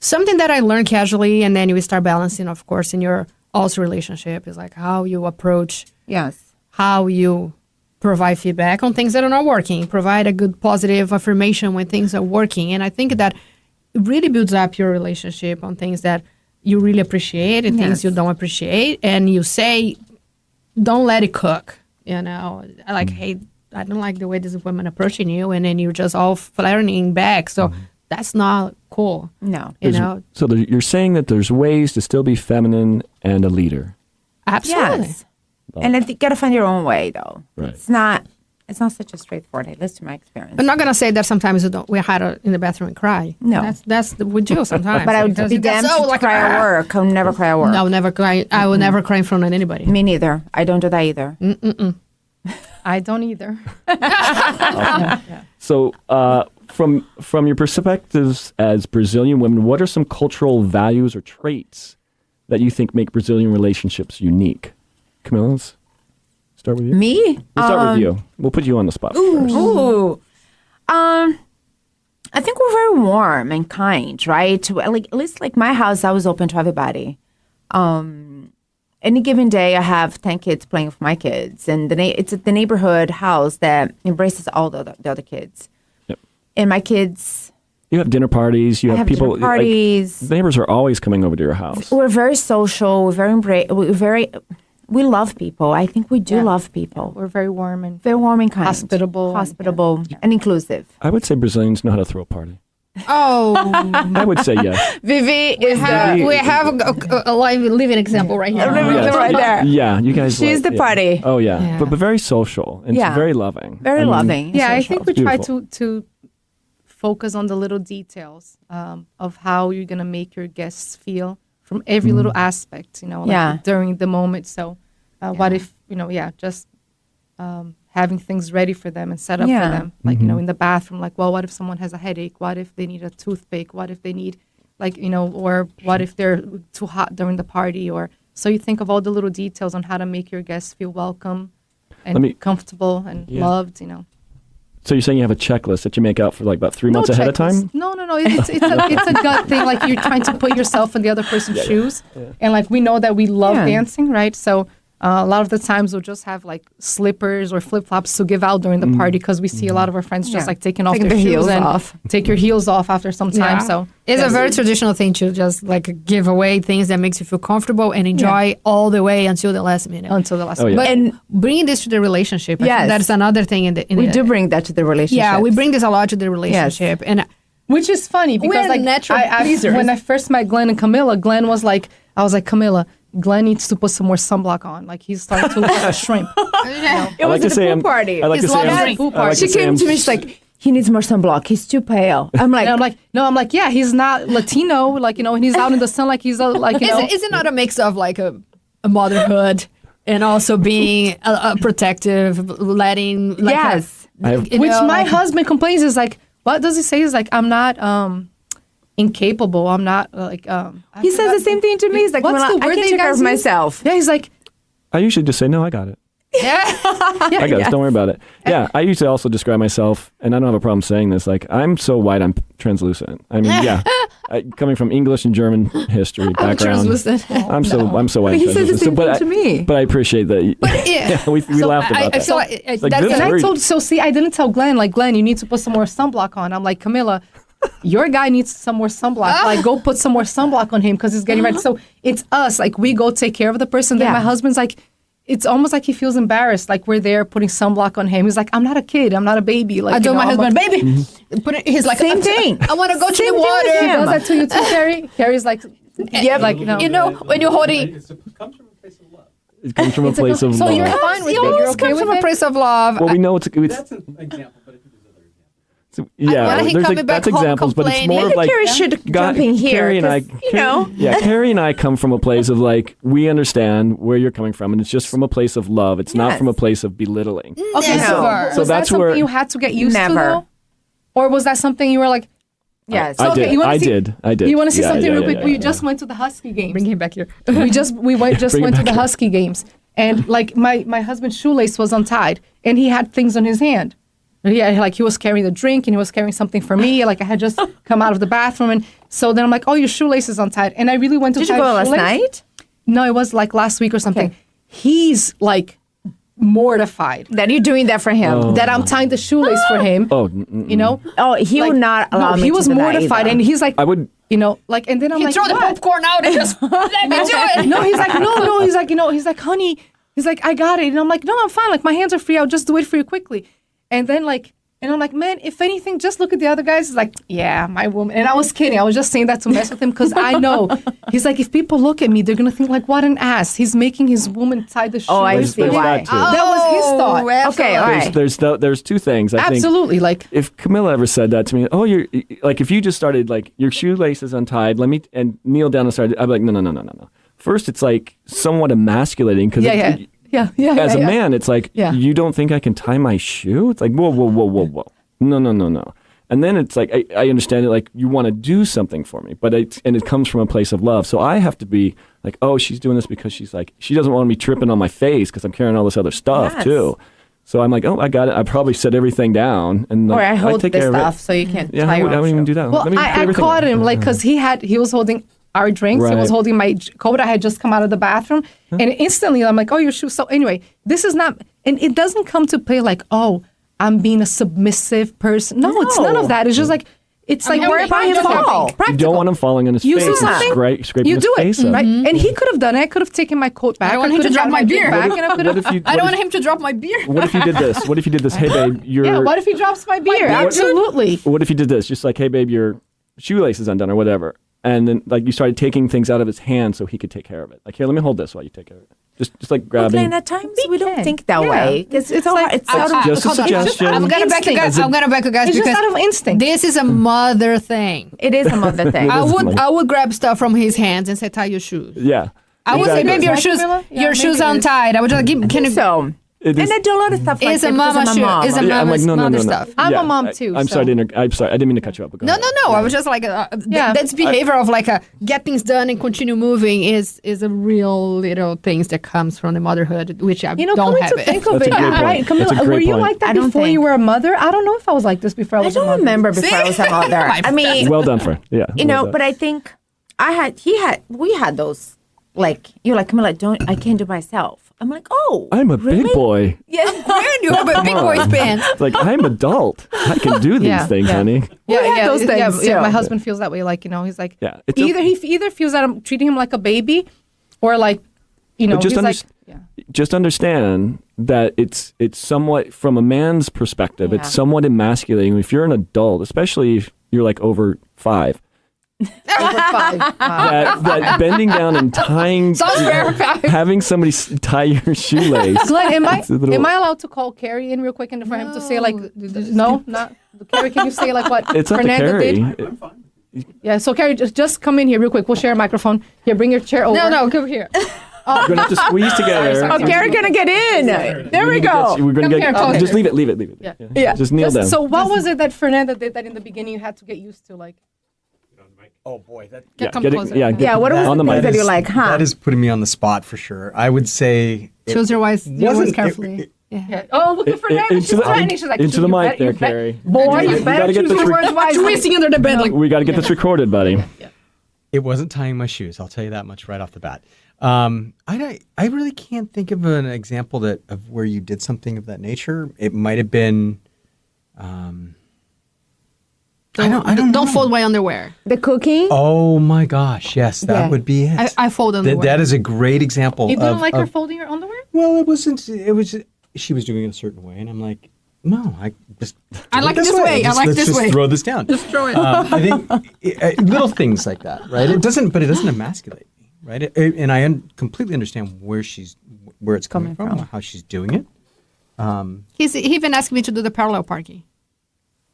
S4: something that I learned casually, and then you start balancing, of course, in your also relationship is like how you approach,
S2: Yes.
S4: how you provide feedback on things that are not working, provide a good positive affirmation when things are working. And I think that it really builds up your relationship on things that you really appreciate and things
S2: Yes.
S4: you don't appreciate. And you say, don't let it cook. You know, I like, hey, I don't like the way this woman approaching you, and then you're just all flirting back. So that's not cool.
S2: No.
S4: You
S3: There's-
S4: know,
S3: So you're saying that there's ways to still be feminine and a leader.
S4: absolutely.
S2: Yes. And you got to find your own way, though.
S3: Right.
S2: It's not such a straightforward. At least to my experience.
S4: I'm not gonna say that sometimes we hide in the bathroom and cry.
S2: No.
S4: that's we do sometimes.
S2: But I would
S4: because
S2: be
S4: you get
S2: damned
S4: so,
S2: to
S4: like,
S2: cry at work. I'll never cry at work.
S4: No, never cry. I will never cry in front of anybody.
S2: Me neither. I don't do that either.
S1: I don't either.
S3: So, from your perspectives as Brazilian women, what are some cultural values or traits that you think make Brazilian relationships unique? Camila, let's start with you.
S2: Me?
S3: We'll start with you. We'll put you on the spot first.
S2: Ooh. I think we're very warm and kind, right? Like at least like my house, I was open to everybody. Any given day, I have 10 kids playing with my kids, and it's the neighborhood house that embraces all the other kids.
S3: Yep.
S2: And my kids,
S3: You have dinner parties. You
S2: I
S3: have
S2: have
S3: people.
S2: dinner parties.
S3: The neighbors are always coming over to your house.
S2: We're very social. We love people. I think we do love people.
S1: We're very warm and
S2: Very warm and kind.
S1: Hospitable.
S2: Hospitable and inclusive.
S3: I would say Brazilians know how to throw a party.
S4: Oh,
S3: I would say yes.
S2: Vivi is
S4: we have a live living example right here.
S3: Yes.
S2: right there.
S3: Yeah, you guys.
S2: She's
S3: like-
S2: the
S3: yeah.
S2: party.
S3: Oh yeah,
S4: Yeah.
S3: But very social and
S2: Yeah.
S3: very loving.
S2: Very
S3: I mean,
S2: loving. and
S1: yeah, I
S2: social.
S1: think we try
S3: Beautiful.
S1: to focus on the little details of how you're gonna make your guests feel from every little aspect. You know, like
S2: Yeah.
S1: during the moment. So, what if just having things ready for them and set up
S2: Yeah.
S1: for them, like in the bathroom. Like, well, what if someone has a headache? What if they need a toothpick? What if they need, or what if they're too hot during the party? Or so you think of all the little details on how to make your guests feel welcome and
S3: Let me-
S1: comfortable and
S3: Yeah.
S1: loved.
S3: So you're saying you have a checklist that you make out for like about 3 months ahead of time?
S1: No. It's a gut thing. Like you're trying to put yourself in the other person's shoes. Yeah. And like we know that we love dancing, right? So a lot of the times we'll just have like slippers or flip-flops to give out during the party because we see a lot of our friends just like taking off their shoes and take your heels off after some time. So
S4: it's a very traditional thing to just like give away things that makes you feel comfortable and enjoy all the way until the last minute. But and bringing this to the relationship, I think that's another thing.
S2: We do bring that to the relationship.
S4: Yeah, we bring this a lot to the relationship. And
S1: which is funny because like when I first met Glen and Camila, Glen was like, I was like, Camila, Glen needs to put some more sunblock on. Like he's starting to look like a shrimp.
S2: It was at a pool party. She came to me. She's like, he needs more sunblock. He's too pale. I'm like, yeah, he's not Latino. Like and he's out in the sun. Like he's like
S4: Is it not a mix of like a motherhood and also being a protective, letting
S1: my husband complains is like, what does he say? Is like, I'm not incapable. I'm not like.
S2: He says the same thing to me. He's like, I can take care of myself.
S1: Yeah, he's like.
S3: I usually just say, no, I got it. I got it. Don't worry about it. Yeah, I usually also describe myself, and I don't have a problem saying this. Like, I'm so white, I'm translucent. I mean, coming from English and German history background,
S4: translucent.
S3: I'm so white.
S2: He says the same thing to me.
S3: But I appreciate that.
S4: But
S3: we laughed about that.
S4: I feel like
S1: I didn't tell Glen, like, Glen, you need to put some more sunblock on. I'm like, Camila, your guy needs some more sunblock. Like, go put some more sunblock on him because he's getting ready. So it's us. Like, we go take care of the person. Then my husband's like, it's almost like he feels embarrassed. Like, we're there putting sunblock on him. He's like, I'm not a kid. I'm not a baby. Like,
S4: I told my husband, baby. He's like,
S2: same thing.
S4: I want to go to the water.
S1: He does that to you too, Carrie? Carrie's like,
S4: like, when you're holding.
S5: It comes from a place of love.
S3: It comes from a place of love.
S1: So you're fine with it.
S4: It always comes from a place of love.
S3: Well, we know it's
S5: That's an example, but if you use other examples.
S3: So, that's examples, but it's more of like
S2: Carrie should jump in here.
S3: Carrie and I, Carrie and I come from a place of like we understand where you're coming from, and it's just from a place of love. It's not from a place of belittling.
S1: Okay, so that's something you had to get used to, though? Or was that something you were like?
S2: Yes,
S3: I did.
S1: You want to see something real quick? We just went to the Husky games.
S4: Bring him back here.
S1: We went to the Husky games, and like my husband's shoelace was untied, and he had things on his hand. Yeah, like he was carrying the drink and he was carrying something for me. Like I had just come out of the bathroom, and so then I'm like, "Oh, your shoelace is untied." And I really went to.
S2: Did you go last night?
S1: No, it was like last week or something. Okay. He's like mortified
S2: that you're doing that for him.
S1: That I'm tying the shoelace for him. You know?
S2: Oh, he would not allow me.
S1: He was mortified, and he's like,
S3: I would.
S1: Like, and then I'm like,
S4: throw the popcorn out and just let me do it.
S1: No, he's like, no, he's like, he's like, honey, he's like, I got it, and I'm like, no, I'm fine. Like my hands are free. I'll just do it for you quickly. And then like. And I'm like, man, if anything, just look at the other guys. He's like, yeah, my woman. And I was kidding. I was just saying that to mess with him because I know. He's like, if people look at me, they're going to think like, what an ass. He's making his woman tie the shoe.
S2: Oh, I see why.
S1: That was his thought.
S2: Okay, all right.
S3: There's two things. I
S1: Absolutely.
S3: think
S1: like
S3: if Camila ever said that to me, oh, you're like, if you just started like, your shoelace is untied, and kneel down and started, I'd be like, no. First, it's like somewhat emasculating because as a man, it's like, you don't think I can tie my shoe? It's like, whoa. No. And then it's like, I understand it, like, you want to do something for me, but it comes from a place of love. So I have to be like, oh, she's doing this because she's like, she doesn't want me tripping on my face because I'm carrying all this other stuff too. So I'm like, oh, I got it. I probably set everything down. And like,
S2: or I hold
S3: take
S2: this
S3: care
S2: stuff so you can't
S3: tie your own. I wouldn't even do that.
S1: Well, I caught him, like, because he was holding our drinks. Right. He was holding my coat. I had just come out of the bathroom. And instantly I'm like, oh, your shoes. So anyway, this is not, and it doesn't come to play like, oh, I'm being a submissive person. No, it's none of that. It's just like, it's like
S2: worry about him fall.
S3: You don't want him falling on his face and scraping his face up.
S1: Right? And he could have done it. I could have taken my coat back.
S4: I don't want him to drop my beer.
S1: I don't
S4: want him to drop my beer.
S3: What if you did this? Hey, babe,
S1: what if he drops my beer? Absolutely.
S3: What if you did this? Just like, hey, babe, your shoelace is undone or whatever. And then like you started taking things out of his hand so he could take care of it. Like, here, let me hold this while you take care of it. Just like grabbing.
S2: And at times we don't think that way. It's
S3: just a suggestion.
S4: I'm gonna back you guys.
S1: It's just out of instinct.
S4: This is a mother thing.
S2: It is a mother thing.
S4: I would grab stuff from his hands and say, tie your shoes.
S3: Yeah.
S4: I would say, baby, your shoes untied. I would just give.
S3: It
S2: And
S3: is-
S2: I do a lot of stuff like
S4: It's a
S2: that because
S4: mama
S2: I'm
S4: shoe.
S2: mom.
S4: It's a
S3: Yeah, I'm like,
S4: mama's
S3: no, no,
S4: mother
S3: no, no.
S4: stuff.
S1: I'm a mom too,
S3: I'm sorry.
S1: so-
S3: I'm sorry. I didn't mean to cut you up. Go
S4: No,
S3: ahead.
S4: no, no. I was just like,
S1: Yeah.
S4: that's behavior of like get things done and continue moving is a real little things that comes from the motherhood, which I
S1: You know,
S4: don't
S1: coming
S4: have
S1: to
S4: it.
S1: think of
S3: That's
S1: it,
S3: a great point.
S1: right?
S3: That's a
S1: Camila, were
S3: great
S1: you
S3: point.
S1: like that
S2: I don't
S1: before you
S2: think-
S1: were a mother? I don't know if I was like this before I
S2: I
S1: was a
S2: don't
S1: mother.
S2: remember before I was a mother. I mean,
S3: Well done, Fern. Yeah.
S2: you know, but I think we had those, like, you're like, Camila, I can't do myself. I'm like, oh.
S3: I'm a
S2: really?
S3: big boy.
S2: Yeah.
S4: You have a big boy's pants.
S3: It's like, I'm adult. I can do these
S1: Yeah,
S3: things,
S1: yeah.
S3: honey.
S1: Yeah,
S2: those things,
S1: yeah.
S2: too.
S1: My husband feels that way. Like, he's like,
S3: Yeah, it's
S1: he either feels that I'm treating him like a baby, or like,
S3: But just,
S1: he's like,
S3: just understand that it's somewhat, from a man's perspective,
S2: Yeah.
S3: it's somewhat emasculating. If you're an adult, especially if you're like over 5,
S1: over 5.
S3: that bending down and tying,
S4: Sounds very fast.
S3: having somebody tie your shoelace.
S1: Glenn,
S3: It's a little-
S1: am I allowed to call Carrie in real quick and for him to say like, no, not Carrie? Can you say like what
S3: It's up to
S1: Fernando
S3: Carrie.
S1: did?
S5: I'm fine.
S1: Yeah. So Carrie, just come in here real quick. We'll share a microphone. Here, bring your chair over.
S4: No, come here.
S3: We're gonna have to squeeze together.
S1: sorry.
S2: Oh, Gary's gonna get in. There we go.
S3: We're gonna
S1: Come
S3: get.
S1: here,
S3: Just leave it. Leave it. Leave it.
S1: Yeah.
S2: Yeah.
S3: Just kneel down.
S1: So what was it that Fernanda did that in the beginning you had to get used to? Like,
S5: Oh boy, that
S1: come
S3: get it-
S1: closer.
S3: yeah, get
S2: Yeah, what
S3: on
S2: was
S3: the
S2: the
S3: mic.
S2: things that you're like, huh?
S5: that is putting me on the spot for sure. I would say it
S4: Choose your words
S5: wasn't-
S4: carefully.
S1: Yeah. Oh, look at Fernanda. She's
S3: Into
S1: threatening. She's like,
S3: into the
S1: you
S3: mic
S1: bet-
S3: there,
S1: you bet-
S3: Carrie.
S2: Boy,
S3: We
S2: you better
S3: gotta get
S2: choose
S3: this
S2: your
S3: re-
S2: words wisely.
S4: Twisting under the bed like
S3: We got to get this recorded, buddy.
S5: It wasn't tying my shoes. I'll tell you that much right off the bat. I really can't think of an example of where you did something of that nature. It might have been. I don't know.
S4: Don't fold my underwear.
S2: The cooking.
S5: Oh my gosh! Yes, that
S2: Yeah.
S5: would be it.
S4: I fold underwear.
S5: That is a great example.
S1: You didn't
S5: of,
S1: like her
S5: of-
S1: folding your underwear?
S5: Well, it wasn't. It was. She was doing it a certain way, and I'm like, no, I just.
S4: I
S5: do it
S4: like this way. I
S5: Just-
S4: like
S5: let's
S4: this
S5: just
S4: way.
S5: throw this down.
S4: Just throw it.
S5: I think little things like that, right? It doesn't emasculate me, right? And I completely understand where it's coming from, how she's doing it.
S4: He even asked me to do the parallel parking.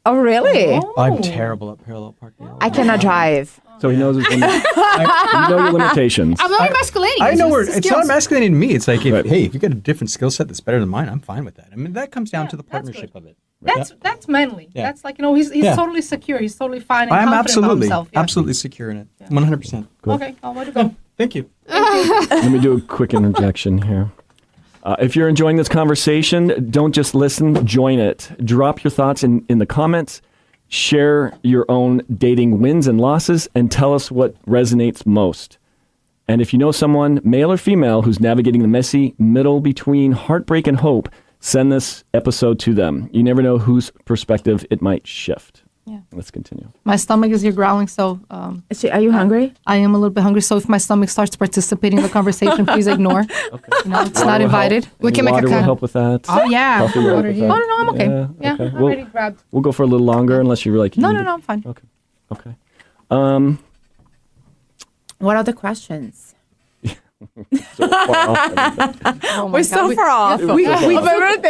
S2: Oh, really?
S5: I'm terrible at parallel parking.
S2: I cannot drive.
S3: So he knows his you know your limitations.
S4: I'm not emasculating.
S5: I know
S4: just
S5: where
S4: the
S5: it's
S4: skills.
S5: not emasculating to me. It's like,
S3: Right.
S5: hey, if you got a different skill set that's better than mine, I'm fine with that. I mean, that comes down to the partnership of it.
S1: That's manly.
S5: Yeah.
S1: That's like, he's
S5: Yeah.
S1: totally secure. He's totally fine and
S5: I'm
S1: confident
S5: absolutely,
S1: about himself. Yeah.
S5: absolutely secure in it. 100%.
S1: Okay, I'll let it go.
S5: Thank you.
S3: Let me do a quick interjection here. If you're enjoying this conversation, don't just listen, join it. Drop your thoughts in the comments. Share your own dating wins and losses and tell us what resonates most. And if you know someone, male or female, who's navigating the messy middle between heartbreak and hope, send this episode to them. You never know whose perspective it might shift.
S1: Yeah.
S3: Let's continue.
S1: My stomach is here growling, so
S2: Are you hungry?
S1: I am a little bit hungry. So if my stomach starts participating in the conversation, please ignore.
S3: Okay.
S1: It's not invited.
S4: We can make a
S3: Water will
S4: cut.
S3: help with that.
S4: Oh yeah.
S3: Coffee will help with
S1: Oh,
S3: that.
S1: no, I'm okay.
S3: Yeah,
S1: Yeah,
S3: okay.
S1: I'm
S3: We'll-
S1: already grabbed.
S3: We'll go for a little longer unless you're like...
S1: No, I'm fine.
S3: Okay. Okay.
S2: What are the questions?
S3: So far off.
S1: Oh my
S2: We're
S1: God.
S2: so far off.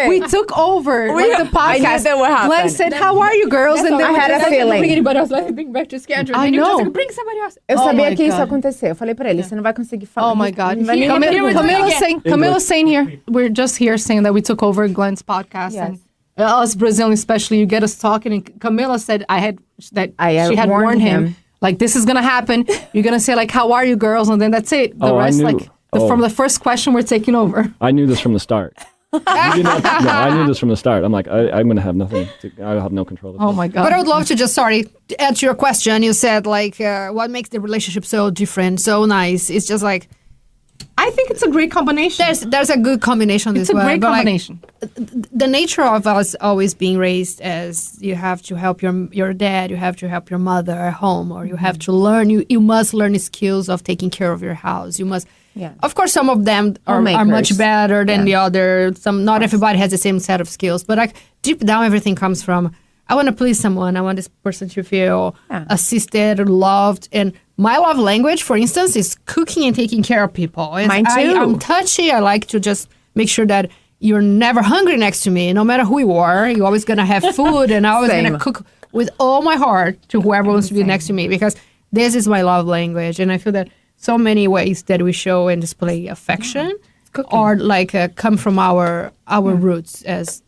S1: We took over like, the podcast.
S2: I knew that would happen.
S1: Glenn said, "How are you, girls?" And
S2: I
S1: then
S2: had a feeling.
S4: Anybody else like bring back to schedule.
S1: I
S4: And you
S1: know.
S4: just bring somebody else.
S2: Eu
S1: Oh
S2: sabia
S1: my
S2: que isso ia
S1: God.
S2: acontecer. Eu falei pra ele, você não vai conseguir falar.
S1: Oh my God.
S2: Ninguém vai nem-
S1: Camila's saying here, we're just here saying that we took over Glenn's podcast.
S2: Yes.
S1: And us Brazilians especially, you get us talking. And Camila said
S2: I
S1: she had
S2: warned
S1: warned him.
S2: him.
S1: Like, this is going to happen. You're going to say, like, how are you, girls? And then that's it. The
S3: Oh, I
S1: rest,
S3: knew.
S1: like, from the first question, we're taking over.
S3: I knew this from the start. You did not- no, I knew this from the start. I'm like, I'm going to have nothing. I'll have no control. Of
S1: Oh,
S3: this.
S1: my God.
S4: But I would love to just, to answer your question. You said, what makes the relationship so different, so nice? It's just like,
S1: I think it's a great combination.
S4: there's a good combination
S1: It's
S4: as
S1: a
S4: well.
S1: great
S4: but, like,
S1: combination.
S4: the nature of us always being raised as you have to help your dad, you have to help your mother at home, or you have to learn, you must learn the skills of taking care of your house. You must,
S2: Yeah.
S4: of course, some of them are
S2: Homemakers.
S4: much better than
S2: Yeah.
S4: the other. Not everybody has the same set of skills, but like deep down, everything comes from, I want to please someone. I want this person to feel
S2: Yeah.
S4: assisted, loved. And my love language, for instance, is cooking and taking care of people.
S2: Mine too.
S4: I'm touchy. I like to just make sure that you're never hungry next to me. No matter who you are, you're always going to have food, and I'm always going
S2: Same.
S4: to cook with all my heart to whoever wants to be next to me, because this is my love language. And I feel that so many ways that we show and display affection are like come from our roots as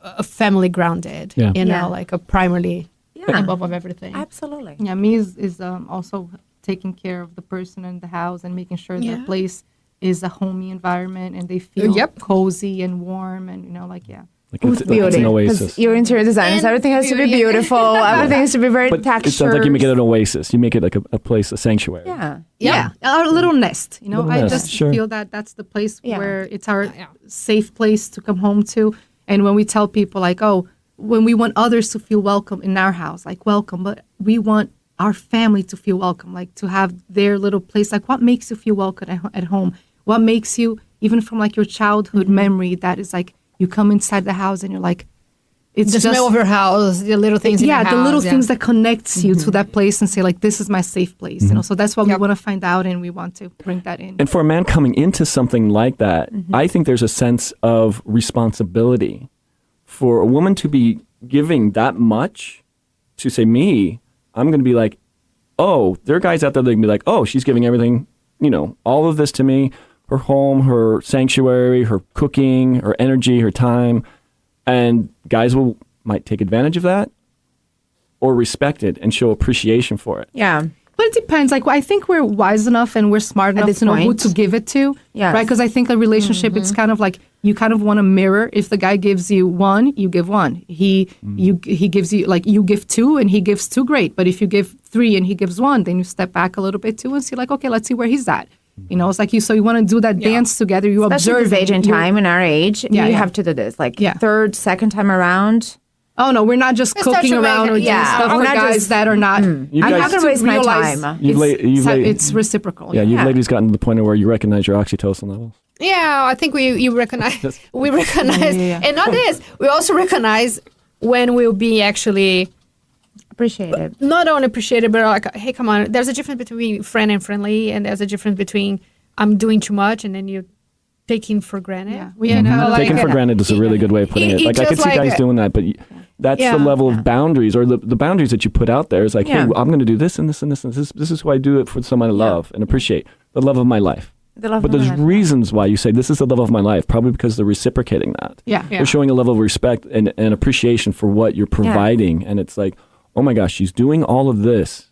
S4: a family grounded,
S3: Yeah.
S4: you know,
S2: Yeah.
S4: like a primarily
S2: Yeah.
S4: above of everything.
S2: Absolutely.
S1: Yeah, me is also taking care of the person in the house and making sure
S4: Yeah.
S1: the place is a homey environment and they feel
S4: Yep.
S1: cozy and warm and, you know, like, yeah.
S3: Like
S2: With
S3: it's
S2: beauty.
S3: an
S2: 'Cause
S3: oasis.
S2: you're interior designers.
S4: And
S2: Everything has to be
S4: beauty.
S2: beautiful. Everything has to be very
S3: But
S2: textured.
S3: it sounds like you make it an oasis. You make it like a place, a sanctuary.
S2: Yeah.
S1: Yeah, a little nest. You know,
S3: Little
S1: I
S3: nest,
S1: just
S3: sure.
S1: feel that that's the place
S2: Yeah.
S1: where it's our
S4: Yeah.
S1: safe place to come home to. And when we tell people, like, oh, when we want others to feel welcome in our house, like, welcome, but we want our family to feel welcome, like, to have their little place. Like, what makes you feel welcome at home? What makes you, even from like your childhood memory, that is like, you come inside the house and you're like, it's
S4: The
S1: just
S4: smell of your house, the little things in
S1: yeah,
S4: your
S1: the
S4: house,
S1: little
S4: yeah.
S1: things that connects you to that place and say, like, this is my safe place. You know, so that's what we
S4: Yep.
S1: want to find out, and we want to bring that in.
S3: And for a man coming into something like that, I think there's a sense of responsibility for a woman to be giving that much to say, me, I'm going to be like, oh, there are guys out there that can be like, oh, she's giving everything, you know, all of this to me, her home, her sanctuary, her cooking, her energy, her time. And guys might take advantage of that or respect it and show appreciation for it.
S2: Yeah.
S1: But it depends. Like, I think we're wise enough and we're smart enough
S2: this
S1: to know who
S2: point.
S1: to give it to.
S2: Yes.
S1: Right? Because I think a relationship, it's kind of like you kind of want to mirror. If the guy gives you one, you give one. He gives you, like, you give two and he gives two, great. But if you give three and he gives one, then you step back a little bit too and see, like, okay, let's see where he's at. You know, it's like so you want to do that dance together. You
S2: Especially
S1: observe
S2: this age and
S1: you-
S2: time in our age,
S1: Yeah,
S2: you
S1: yeah.
S2: have to do this. Like
S1: Yeah.
S2: third, second time around.
S1: Oh no, we're not just
S4: It's
S1: cooking
S4: such a
S1: around or
S4: major-
S1: doing
S2: yeah,
S1: stuff
S2: we're
S1: for
S2: not
S1: guys
S2: just-
S1: that are not.
S3: You
S1: You
S3: guys-
S2: I'm
S1: have
S2: not
S1: to
S2: gonna waste my
S1: realize
S2: time.
S1: it's reciprocal.
S3: Yeah,
S1: Yeah.
S3: you ladies gotten to the point where you recognize your oxytocin levels.
S4: Yeah, I think you recognize we recognize,
S1: Yeah.
S4: and not this. We also recognize when we'll be actually
S2: Appreciate it.
S4: not only appreciated, but like, hey, come on. There's a difference between friend and friendly, and there's a difference between I'm doing too much and then you're taking for granted.
S1: Yeah. We know, like,
S3: Taken for granted is a really good way of putting it.
S4: it
S3: Like, I could
S4: just
S3: see
S4: like
S3: guys
S4: a-
S3: doing that, but that's
S4: Yeah.
S3: the level of boundaries or the boundaries that you put out there is like,
S2: Yeah.
S3: hey, I'm going to do this and this and this and this. This is who I do it for someone I love and appreciate, the love of my life.
S2: The love
S3: But
S2: of my
S3: there's
S2: life.
S3: reasons why you say this is the love of my life, probably because they're reciprocating that.
S1: Yeah.
S3: They're showing a level of respect and appreciation for what you're providing. And it's like, oh my gosh, she's doing all of this.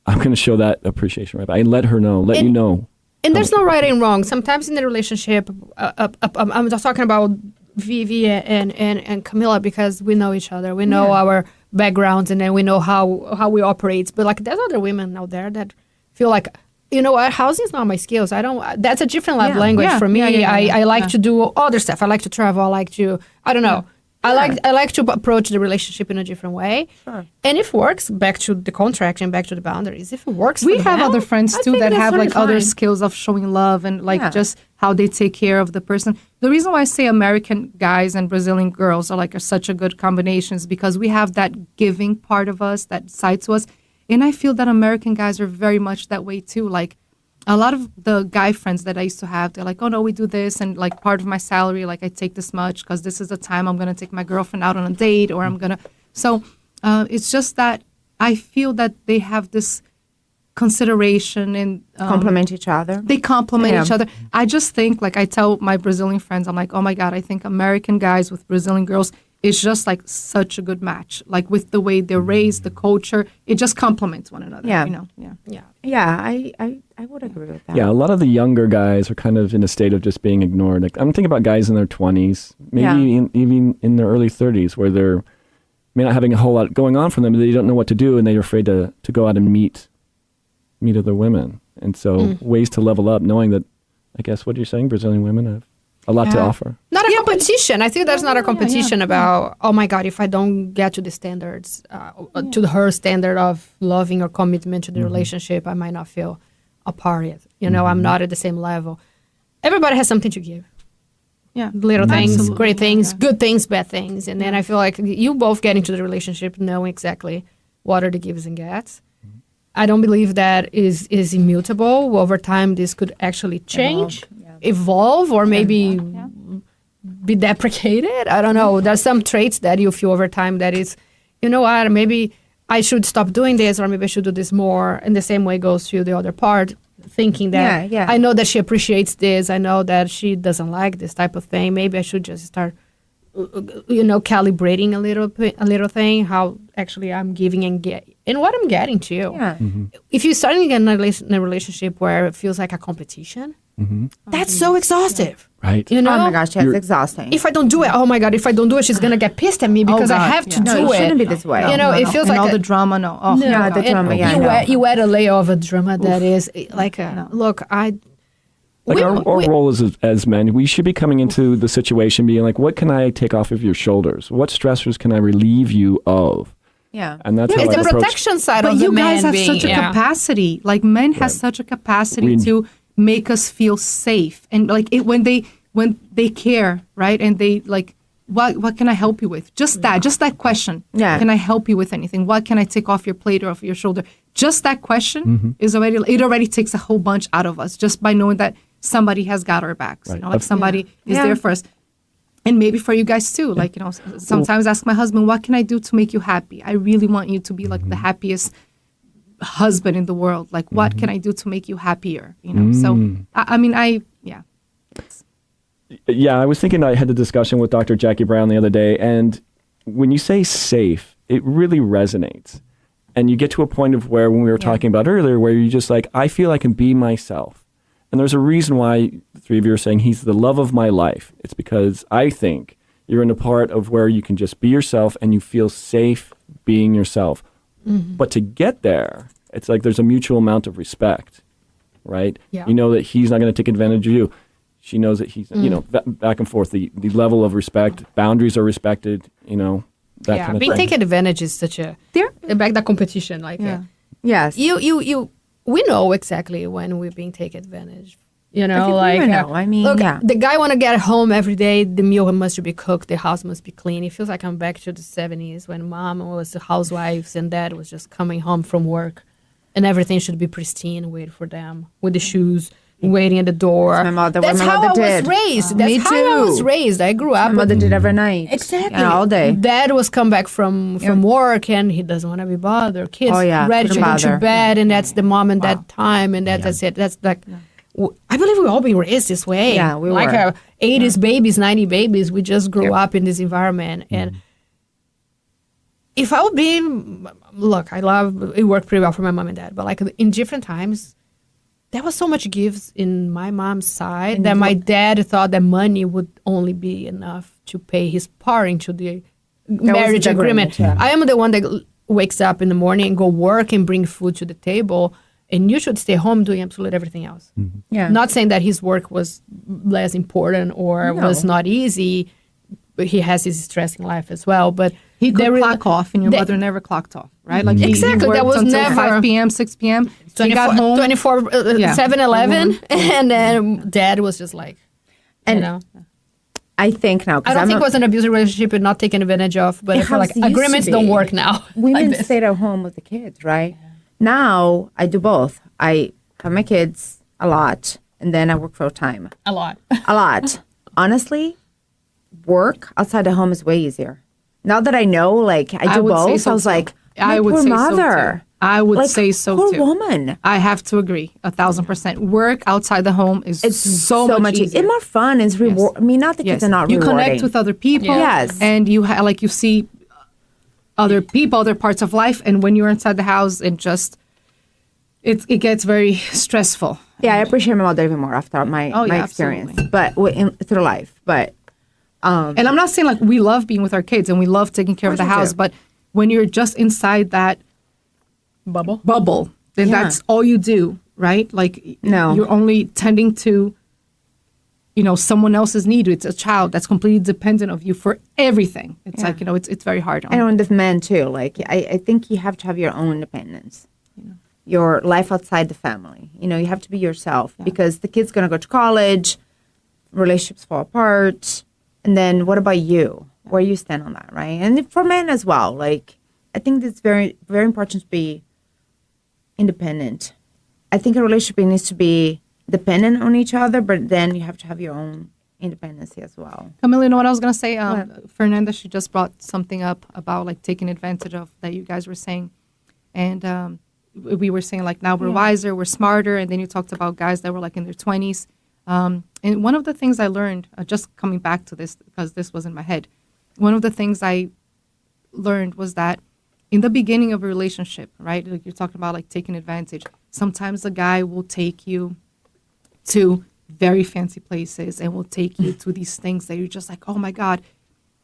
S3: I'm going to show that appreciation right back. And let her know, let you know.
S4: And there's no right and wrong. Sometimes in the relationship, I'm just talking about Vivi and Camila because we know each other. We know our backgrounds and then we know how we operate. But like there's other women out there that feel like, you know what, housing is not my skills. I don't, that's a different love
S2: Yeah.
S4: language
S1: Yeah.
S4: for me.
S1: Yeah.
S4: I like to do other stuff. I like to travel. I like to, I don't know. I like to approach the relationship in a different way.
S2: Sure.
S4: And if it works, back to the contract and back to the boundaries. If it works,
S1: We
S4: for
S1: have
S4: them,
S1: other friends
S4: I
S1: too
S4: think
S1: that
S4: that's
S1: have
S4: totally
S1: like other
S4: fine.
S1: skills of showing love and like
S2: Yeah.
S1: just how they take care of the person. The reason why I say American guys and Brazilian girls are such a good combination is because we have that giving part of us, that side to us. And I feel that American guys are very much that way too. Like a lot of the guy friends that I used to have, they're like, oh no, we do this. And like part of my salary, like I take this much because this is the time I'm going to take my girlfriend out on a date or I'm going to. So it's just that I feel that they have this consideration and
S2: Complement each other.
S1: they complement
S2: Yeah.
S1: each other. I just think, like I tell my Brazilian friends, I'm like, oh my God, I think American guys with Brazilian girls is just like such a good match. Like with the way they're raised, the culture, it just complements one another.
S2: Yeah.
S1: You know? Yeah.
S4: Yeah.
S2: Yeah, I would agree with that.
S3: Yeah, a lot of the younger guys are kind of in a state of just being ignored. Like, I'm thinking about guys in their 20s, maybe
S2: Yeah.
S3: even in their early 30s, where they're may not having a whole lot going on for them, but they don't know what to do, and they're afraid to go out and meet other women. And so ways to level up, knowing that, I guess, what you're saying, Brazilian women have a lot to
S1: Yeah.
S3: offer.
S4: Not a competition. I think there's not a competition about, oh my God, if I don't get to the standards, to her standard of loving or commitment to the relationship, I might not feel a part yet. You know, I'm not at the same level. Everybody has something to give.
S1: Yeah.
S4: Little things,
S1: Absolutely.
S4: great things,
S1: Yeah.
S4: good things, bad things. And then I feel like you both get into the relationship knowing exactly what are the gives and gets. I don't believe that is immutable. Over time, this could actually change, evolve, or maybe be deprecated. I don't know. There's some traits that you feel over time that is, you know what, maybe I should stop doing this, or maybe I should do this more. And the same way goes to the other part. thinking that
S2: Yeah, yeah.
S4: I know that she appreciates this. I know that she doesn't like this type of thing. Maybe I should just start, calibrating a little thing, how actually I'm giving and what I'm getting too.
S2: Yeah.
S4: If you're starting in a relationship where it feels like a competition, that's so exhaustive.
S3: Right.
S4: You know?
S2: Oh my gosh, that's exhausting.
S4: If I don't do it, oh my God, if I don't do it, she's going to get pissed at me because I
S1: God,
S4: have to
S1: yeah.
S2: no,
S4: do
S2: it
S4: it.
S2: shouldn't be this way.
S4: It feels
S1: and
S4: like
S1: all the drama. No, oh,
S4: No,
S2: Yeah, the
S4: and
S2: drama, yeah, I know.
S4: you add a layer of a drama that is like, look,
S3: Like
S4: we-
S3: our
S4: we-
S3: role as men, we should be coming into the situation being like, what can I take off of your shoulders? What stressors can I relieve you of?
S2: Yeah.
S3: And that's how
S4: it's
S3: I
S4: the
S3: approach.
S4: protection side
S1: but
S4: of the
S1: you guys
S4: man
S1: have
S4: being,
S1: such a capacity. Like men have such a capacity
S3: We-
S1: to make us feel safe, and like it when they care, right? And they like, what can I help you with? Just that question.
S2: Yeah.
S1: Can I help you with anything? What can I take off your plate or off your shoulder? Just that question is already takes a whole bunch out of us just by knowing that somebody has got our backs.
S3: Right.
S1: You know, like somebody is
S2: Yeah.
S1: there for us. And maybe for you guys too, like, sometimes ask my husband, what can I do to make you happy? I really want you to be like the happiest husband in the world. Like, what can I do to make you happier? So, yeah.
S3: Yeah, I was thinking I had the discussion with Dr. Jackie Brown the other day, and when you say safe, it really resonates. And you get to a point of where, when we were talking about earlier, where you're just like, I feel I can be myself. And there's a reason why the three of you are saying he's the love of my life. It's because I think you're in a part of where you can just be yourself and you feel safe being yourself. But to get there, it's like there's a mutual amount of respect, right?
S4: Yeah.
S3: You know that he's not going to take advantage of you. She knows that he's, back and forth, the level of respect, boundaries are respected, that kind of
S4: being
S3: thing.
S4: taken advantage is such a back that competition. Like,
S2: Yes.
S4: we know exactly when we're being taken advantage. You know,
S2: I think we
S4: like
S2: even know. I mean,
S4: look,
S2: yeah.
S4: the guy want to get home every day. The meal must be cooked. The house must be clean. It feels like I'm back to the 70s when mom was the housewives and dad was just coming home from work, and everything should be pristine. Wait for them with the shoes, waiting at the door.
S2: My mother-
S4: That's
S2: my
S4: how
S2: mother
S4: I
S2: did.
S4: was raised.
S2: Me
S4: That's how I was
S2: too.
S4: raised. I grew up.
S2: My mother did every night.
S4: Exactly.
S2: Yeah, all day.
S4: Dad was come back from work and he doesn't want to be bothered. Kids
S2: Oh, yeah,
S4: ready to
S2: couldn't
S4: go to
S2: bother.
S4: bed, and that's the mom and that time, and that's it. That's like, I believe we all been raised this way.
S2: Yeah, we
S4: like
S2: were.
S4: 80s babies, 90 babies. We just grew up in this environment, and if I would be, look, it worked pretty well for my mom and dad, but like in different times, there was so much gives in my mom's side that my dad thought that money would only be enough to pay his part into the marriage
S2: the
S4: agreement.
S2: agreement, yeah.
S4: I am the one that wakes up in the morning and go work and bring food to the table, and you should stay home doing absolutely everything else.
S2: Yeah.
S4: Not saying that his work was less important or was not easy, but he has his stress in life as well. But
S1: He could
S4: there is-
S1: clock off, and your
S4: the-
S1: mother never clocked off, right? Like he
S4: Exactly,
S1: worked
S4: that was
S1: until
S4: never-
S1: 5 p.m., 6 p.m. He got home.
S4: 24
S1: Yeah.
S4: 7-Eleven, and then dad was just like,
S2: And
S4: you know.
S2: I think now,
S4: I don't think it was an abusive relationship and not taken advantage of, but I feel like
S2: It used to
S4: agreements
S2: be.
S4: don't work now.
S2: Women
S4: Like this.
S2: stayed at home with the kids, right? Now I do both. I have my kids a lot, and then I work full time
S4: A lot.
S2: a lot. Honestly, work outside the home is way easier. Now that I know, like I do
S1: would say
S2: both,
S1: so
S2: I was
S1: too.
S2: like,
S1: I
S2: my
S1: would
S2: poor
S1: say so
S2: mother.
S1: too. I would
S2: Like,
S1: say so
S2: poor
S1: too.
S2: woman.
S1: I have to agree 1,000%. Work outside the home is
S2: It's
S1: so much easier.
S2: It's more fun. It's reward. I mean, not the kids are not
S1: you
S2: rewarding.
S1: connect with other people.
S2: Yes.
S1: And you you see other people, other parts of life, and when you're inside the house, it gets very stressful.
S2: Yeah, I appreciate my mother even more after my experience,
S1: absolutely.
S2: but through life. But
S1: And I'm not saying like we love being with our kids and we love taking care of the
S2: course we
S1: house,
S2: do.
S1: but when you're just inside that bubble, then
S2: Yeah.
S1: that's all you do, right? Like
S2: No.
S1: you're only tending to, someone else's need. It's a child that's completely dependent of you for everything. It's like, it's very hard on
S2: I know in the men too. Like I think you have to have your own independence. Your life outside the family. You have to be yourself because the kid's gonna go to college, relationships fall apart, and then what about you? Where you stand on that, right? And for men as well. Like I think it's very, very important to be independent. I think a relationship needs to be dependent on each other, but then you have to have your own independency as well.
S1: Camila, you know what I was going to say?
S2: What?
S1: Fernanda, she just brought something up about like taking advantage of that you guys were saying. And we were saying like now we're wiser, we're smarter, and then you talked about guys that were like in their 20s. And one of the things I learned, just coming back to this because this was in my head, one of the things I learned was that in the beginning of a relationship, right? Like you're talking about like taking advantage. Sometimes a guy will take you to very fancy places and will take you to these things that you're just like, oh my God.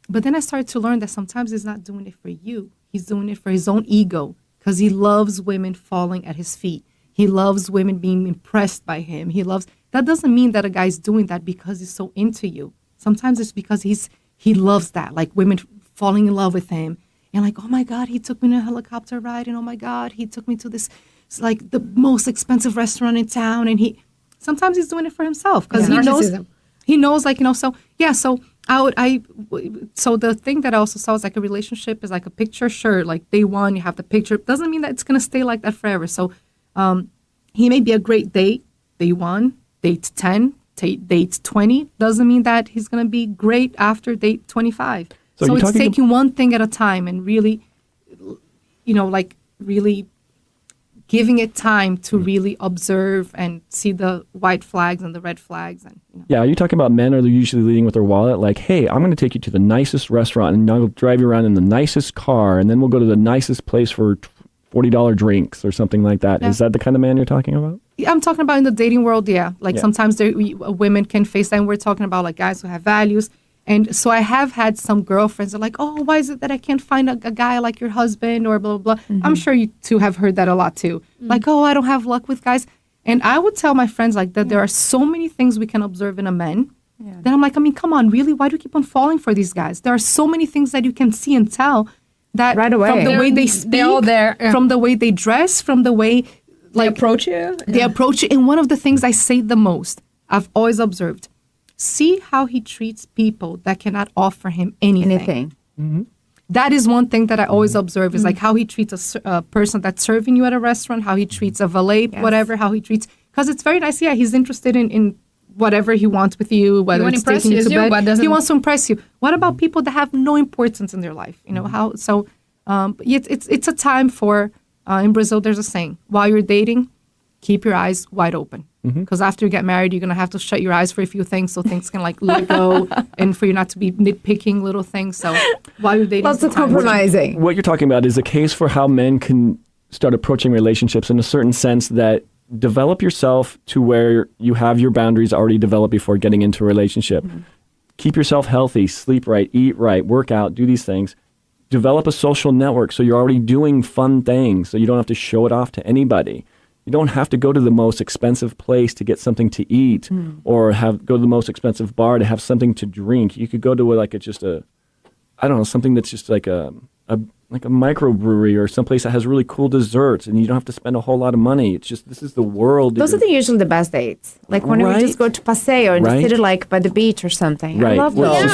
S1: But then I started to learn that sometimes he's not doing it for you. He's doing it for his own ego because he loves women falling at his feet. He loves women being impressed by him. That doesn't mean that a guy's doing that because he's so into you. Sometimes it's because he loves that, like women falling in love with him. And like, oh my God, he took me on a helicopter ride. And oh my God, he took me to this, like the most expensive restaurant in town. And sometimes he's doing it for himself because he knows like, so yeah. So so the thing that I also saw is like a relationship is like a picture. Sure. Like day one, you have the picture. Doesn't mean that it's going to stay like that forever. So he may be a great date, day 1, date 10, date 20. Doesn't mean that he's going to be great after date 25. So it's taking one thing at a time and really, like really giving it time to really observe and see the white flags and the red flags. And
S3: Yeah, are you talking about men are usually leading with their wallet? Like, hey, I'm going to take you to the nicest restaurant and I'll drive you around in the nicest car and then we'll go to the nicest place for $40 drinks or something like that. Yeah. Is that the kind of man you're talking about?
S1: Yeah, I'm talking about in the dating world, yeah. Like sometimes women can face that and we're talking about like guys who have values. And so I have had some girlfriends that are like, oh, why is it that I can't find a guy like your husband or blah, blah, blah. Mm-hmm. I'm sure you two have heard that a lot too. Mm-hmm. Like, oh, I don't have luck with guys. And I would tell my friends like that there are so many things we can observe in a man. Yeah. Then I'm like, come on, really? Why do you keep on falling for these guys? There are so many things that you can see and tell that
S2: right away.
S1: From the way they speak,
S4: they're all there. Yeah.
S1: From the way they dress, from the way
S4: they approach you.
S1: They approach you. And one of the things I say the most, I've always observed, see how he treats people that cannot offer him anything.
S2: Mm-hmm.
S1: That is one thing that I always observe is like how he treats a person that's serving you at a restaurant, how he treats a valet, whatever, how he treats. Because it's very nice. Yeah, he's interested in whatever he wants with you, whether it's taking you to bed. He wants to impress you. What about people that have no importance in their life? You know, how? So it's a time for, in Brazil, there's a saying, while you're dating, keep your eyes wide open. Because after you get married, you're going to have to shut your eyes for a few things so things can like let go and for you not to be nitpicking little things. So while you're dating,
S2: lots of compromising.
S3: What you're talking about is a case for how men can start approaching relationships in a certain sense that develop yourself to where you have your boundaries already developed before getting into a relationship. Keep yourself healthy, sleep right, eat right, work out, do these things. Develop a social network so you're already doing fun things so you don't have to show it off to anybody. You don't have to go to the most expensive place to get something to eat or go to the most expensive bar to have something to drink. You could go to something that's just like a microbrewery or someplace that has really cool desserts and you don't have to spend a whole lot of money. It's just, this is the world.
S2: Those are usually the best dates. Like when we just go to paseo and just sit like by the beach or something.
S3: Right.
S2: I love those.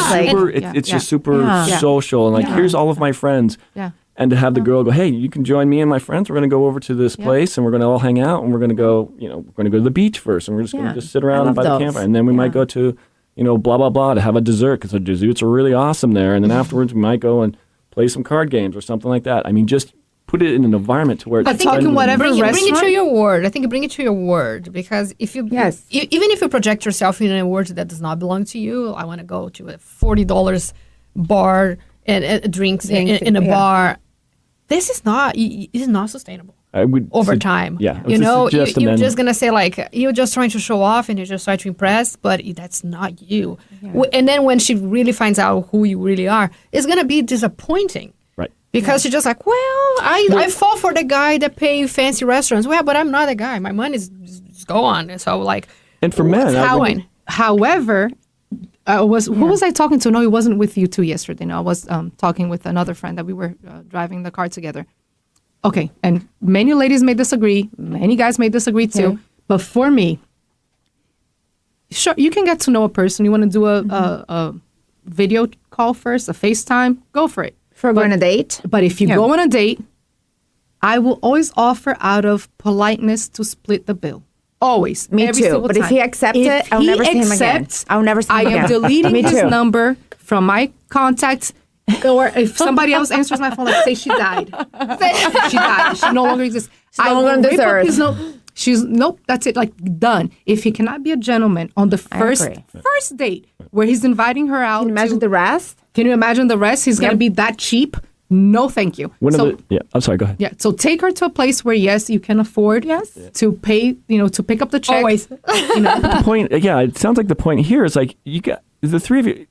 S3: It's just super social and like, here's all of my friends.
S1: Yeah.
S3: And to have the girl go, hey, you can join me and my friends. We're going to go over to this place and we're going to all hang out and we're going to go, we're going to go to the beach first and we're just going to just sit around by the campfire. And then we might go to, blah, blah, blah to have a dessert because the desserts are really awesome there. And then afterwards we might go and play some card games or something like that. I mean, just put it in an environment to where it's
S1: talking whatever
S4: bring it to your word. I think you bring it to your word because if you even if you project yourself in a word that does not belong to you, I want to go to a $40 bar and drinks in a bar. This is not sustainable over time.
S3: Yeah,
S4: you're just gonna say like you're just trying to show off and you're just trying to impress, but that's not you. Yeah. And then when she really finds out who you really are, it's gonna be disappointing.
S3: Right.
S4: Because she's just like, I fall for the guy that pay fancy restaurants. Well, but I'm not a guy. My money's gone. So like,
S3: and for men,
S1: however. Who was I talking to? No, it wasn't with you two yesterday. No, I was talking with another friend that we were driving the car together. Okay, and many ladies may disagree. Many guys may disagree too. Okay. But for me, sure, you can get to know a person. You want to do a video call first, a FaceTime, go for it.
S2: Going on a date?
S1: But if you go on a date, I will always offer out of politeness to split the bill. Always.
S2: Me too. But if he accepts it, I'll never see him again. I'll never see him again.
S1: I am deleting his number from my contacts. Or if somebody else answers my phone, like say she died. She died. She no longer exists.
S2: I
S1: will
S2: want
S1: rip
S2: this
S1: up
S2: earth.
S1: his nope, that's it, like done. If he cannot be a gentleman on the
S2: agree.
S1: first date where he's inviting her out,
S2: Can you imagine the rest?
S1: Can you imagine the rest? He's gonna
S2: Yep.
S1: be that cheap? No, thank you.
S3: I'm sorry, go ahead.
S1: Yeah, so take her to a place where yes, you can afford to pay, to pick up the check.
S4: Always.
S3: The point, it sounds like the point here is like you got the three of you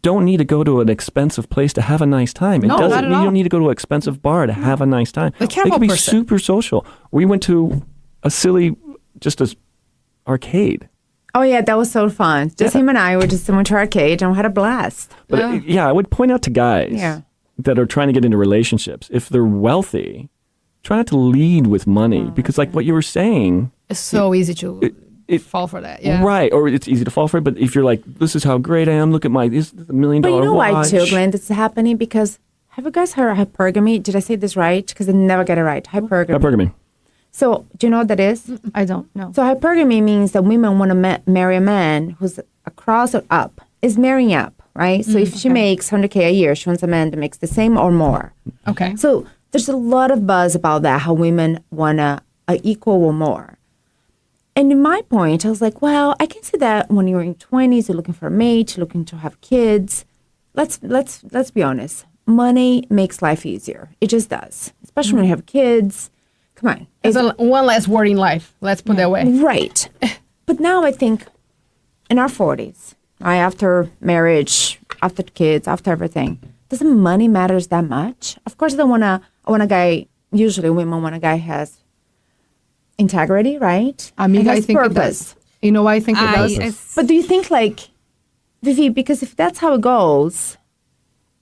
S3: don't need to go to an expensive place to have a nice time.
S1: No, not at
S3: You
S1: all.
S3: don't need to go to an expensive bar to have a nice time.
S4: But care
S3: They can
S4: about
S3: be
S4: person.
S3: super social. We went to a silly, just a arcade.
S2: Oh yeah, that was so fun. Just him and I were just went to arcade and we had a blast.
S3: But I would point out to guys that are trying to get into relationships, if they're wealthy, try not to lead with money because like what you were saying,
S4: It's so easy to fall for that. Yeah.
S3: right, or it's easy to fall for it, but if you're like, this is how great I am, look at this is $1 million
S2: But you know why
S3: watch.
S2: too, Glenn, this is happening? Because have you guys heard of hypergamy? Did I say this right? Because I never get it right. Hypergamy.
S3: Hypergamy.
S2: So do you know what that is?
S1: I don't know.
S2: So hypergamy means that women want to marry a man who's across or up, is marrying up, right? So if she makes 100K a year, she wants a man that makes the same or more.
S4: Okay.
S2: So there's a lot of buzz about that, how women want to equal or more. And in my point, I was like, well, I can see that when you're in 20s, you're looking for a mate, you're looking to have kids. Let's be honest. Money makes life easier. It just does, especially when you have kids. Come on.
S4: It's one less word in life. Let's put it that way.
S2: Right. But now I think in our 40s, right, after marriage, after kids, after everything, doesn't money matters that much? Of course, I want a guy, usually women want a guy who has integrity, right?
S1: Amiga,
S2: And
S1: I
S2: has
S1: think it
S2: purpose.
S1: does. You know why I think it does?
S2: But do you think like, Vivi, because if that's how it goes,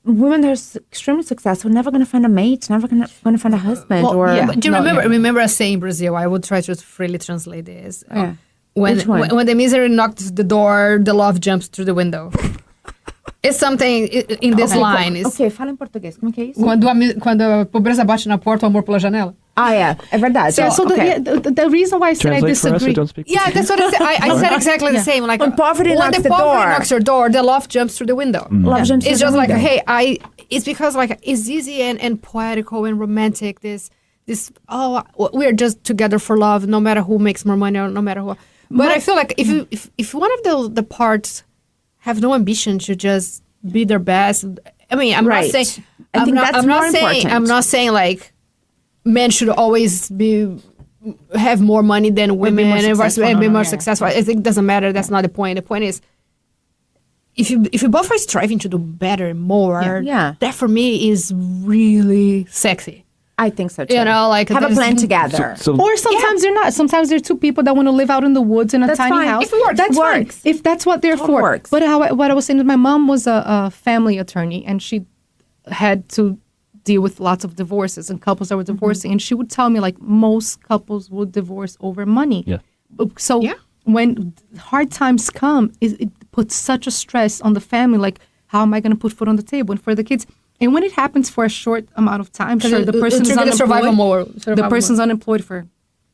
S2: women that are extremely successful never going to find a mate, never going to find a husband.
S1: Well,
S2: or
S1: yeah.
S4: But do you remember a saying in Brazil? I would try to freely translate this.
S2: Yeah.
S4: When,
S2: Which one?
S4: when the misery knocks the door, the love jumps through the window. It's something in this line. It's,
S2: Ok, fala em português. Como é que é isso?
S4: quando a pobreza bate na porta, o amor pela janela.
S2: Ah, é verdade.
S1: So
S2: okay.
S1: the reason why I said I
S3: Translate for us who
S1: disagree.
S3: don't speak.
S4: Yeah, that's what I said. I said exactly the same. Like
S2: When poverty knocks
S4: the
S2: the
S4: poverty
S2: door.
S4: knocks your door, the love jumps through the window.
S2: Love jumps
S4: It's
S2: through
S4: just
S2: the
S4: like,
S2: window.
S4: hey, it's because like it's easy and poetical and romantic. This we're just together for love, no matter who makes more money or no matter who. But I feel like if one of the parts have no ambition to just be their best, I mean, I'm
S2: Right.
S4: not saying.
S2: I think that's more important.
S4: I'm not saying like men should always have more money than women
S2: more
S4: and
S2: successful.
S4: be
S2: No,
S4: more
S2: yeah.
S4: successful. I think it doesn't matter. That's not the point. The point is, if you both are striving to do better, more,
S2: Yeah.
S4: that for me is really sexy.
S2: I think so too.
S4: You know, like
S2: have a
S4: there's-
S2: plan together.
S3: So
S1: Or sometimes they're not. Sometimes they're two people that want to live out in the woods in a
S2: That's
S1: tiny
S2: fine.
S1: house.
S2: If it works,
S1: that's
S2: it
S1: fine.
S2: works.
S1: If that's what they're
S2: Totally
S1: for.
S2: works.
S1: But what I was saying is my mom was a family attorney, and she had to deal with lots of divorces and couples that were divorcing. And she would tell me like most couples would divorce over money.
S3: Yeah.
S1: So when hard times come, it puts such a stress on the family. Like, how am I going to put food on the table and for the kids? And when it happens for a short amount of time, sure, the person is unemployed. The person's unemployed for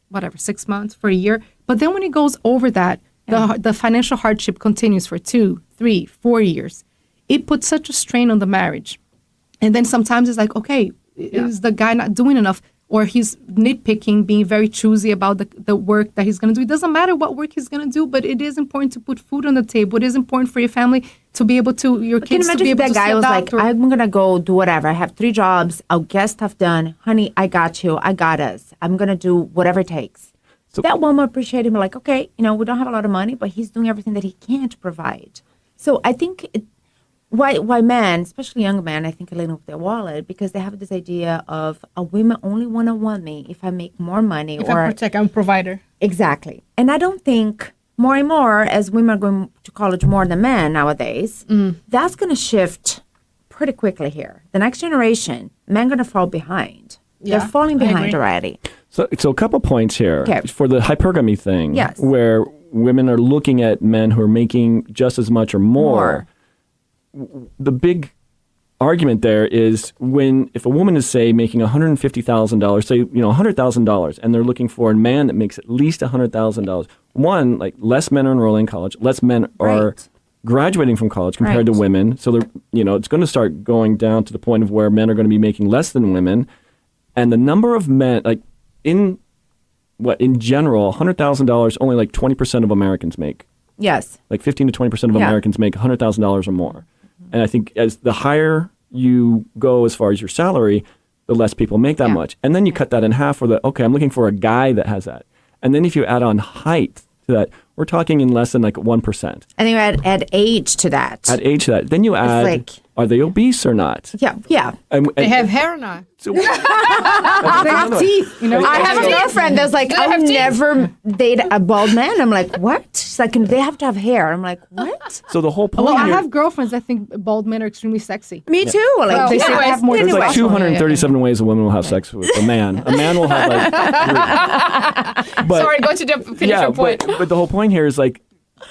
S1: whatever, 6 months, for a year. But then when it goes over that, the financial hardship continues for 2, 3, 4 years. It puts such a strain on the marriage. And then sometimes it's like, okay, is the guy not doing enough? Or he's nitpicking, being very choosy about the work that he's going to do. It doesn't matter what work he's going to do, but it is important to put food on the table. It is important for your family to be able to, your
S2: Can you
S1: kids to
S2: imagine
S1: be
S2: if
S1: able
S2: that
S1: to
S2: guy
S1: see a
S2: was like,
S1: doctor.
S2: I'm going to go do whatever. I have 3 jobs. I'll get stuff done. Honey, I got you. I got us. I'm going to do whatever it takes.
S3: So-
S2: That woman appreciate him like, okay, we don't have a lot of money, but he's doing everything that he can to provide. So I think why men, especially young men, I think are living with their wallet because they have this idea of a women only want me if I make more money
S4: If I protect, I'm a provider.
S2: Exactly. And I don't think more and more as women are going to college more than men nowadays, that's going to shift pretty quickly here. The next generation, men going to fall behind.
S4: Yeah,
S2: They're falling
S4: I
S2: behind
S4: agree.
S2: already.
S3: So a couple points here
S2: Okay.
S3: for the hypergamy thing,
S2: Yes.
S3: where women are looking at men who are making just as much or more. The big argument there is if a woman is, say, making $150,000, say, $100,000, and they're looking for a man that makes at least $100,000. One, like less men are enrolling in college, less men are
S2: Right.
S3: graduating from college compared to
S2: Right.
S3: women. So they're, it's going to start going down to the point of where men are going to be making less than women. And the number of men, like in what in general, $100,000 only like 20% of Americans make.
S2: Yes.
S3: Like 15 to 20% of
S2: Yeah.
S3: Americans make $100,000 or more. And I think as the higher you go as far as your salary, the less people make that much. And then you cut that in half for okay, I'm looking for a guy that has that. And then if you add on height to that, we're talking in less than like 1%.
S2: And then you add age to that.
S3: Add age to that. Then you add,
S2: like-
S3: are they obese or not?
S2: Yeah.
S4: They have hair or not?
S3: So,
S1: They have teeth, you know.
S2: I have a girlfriend that's like, I would never date a bald man. I'm like, what? She's like, they have to have hair. I'm like, what?
S3: so the whole point
S1: Well, I
S3: here,
S1: have girlfriends that think bald men are extremely sexy.
S2: Me too. Like,
S1: Well,
S2: they
S1: yeah,
S2: say
S1: I
S2: they
S1: have more
S3: there's
S1: Anyway.
S3: like 237 ways a woman will have sex with a man. A man will have like 3. But,
S4: Sorry, go to the finish your point.
S3: but the whole point here is like,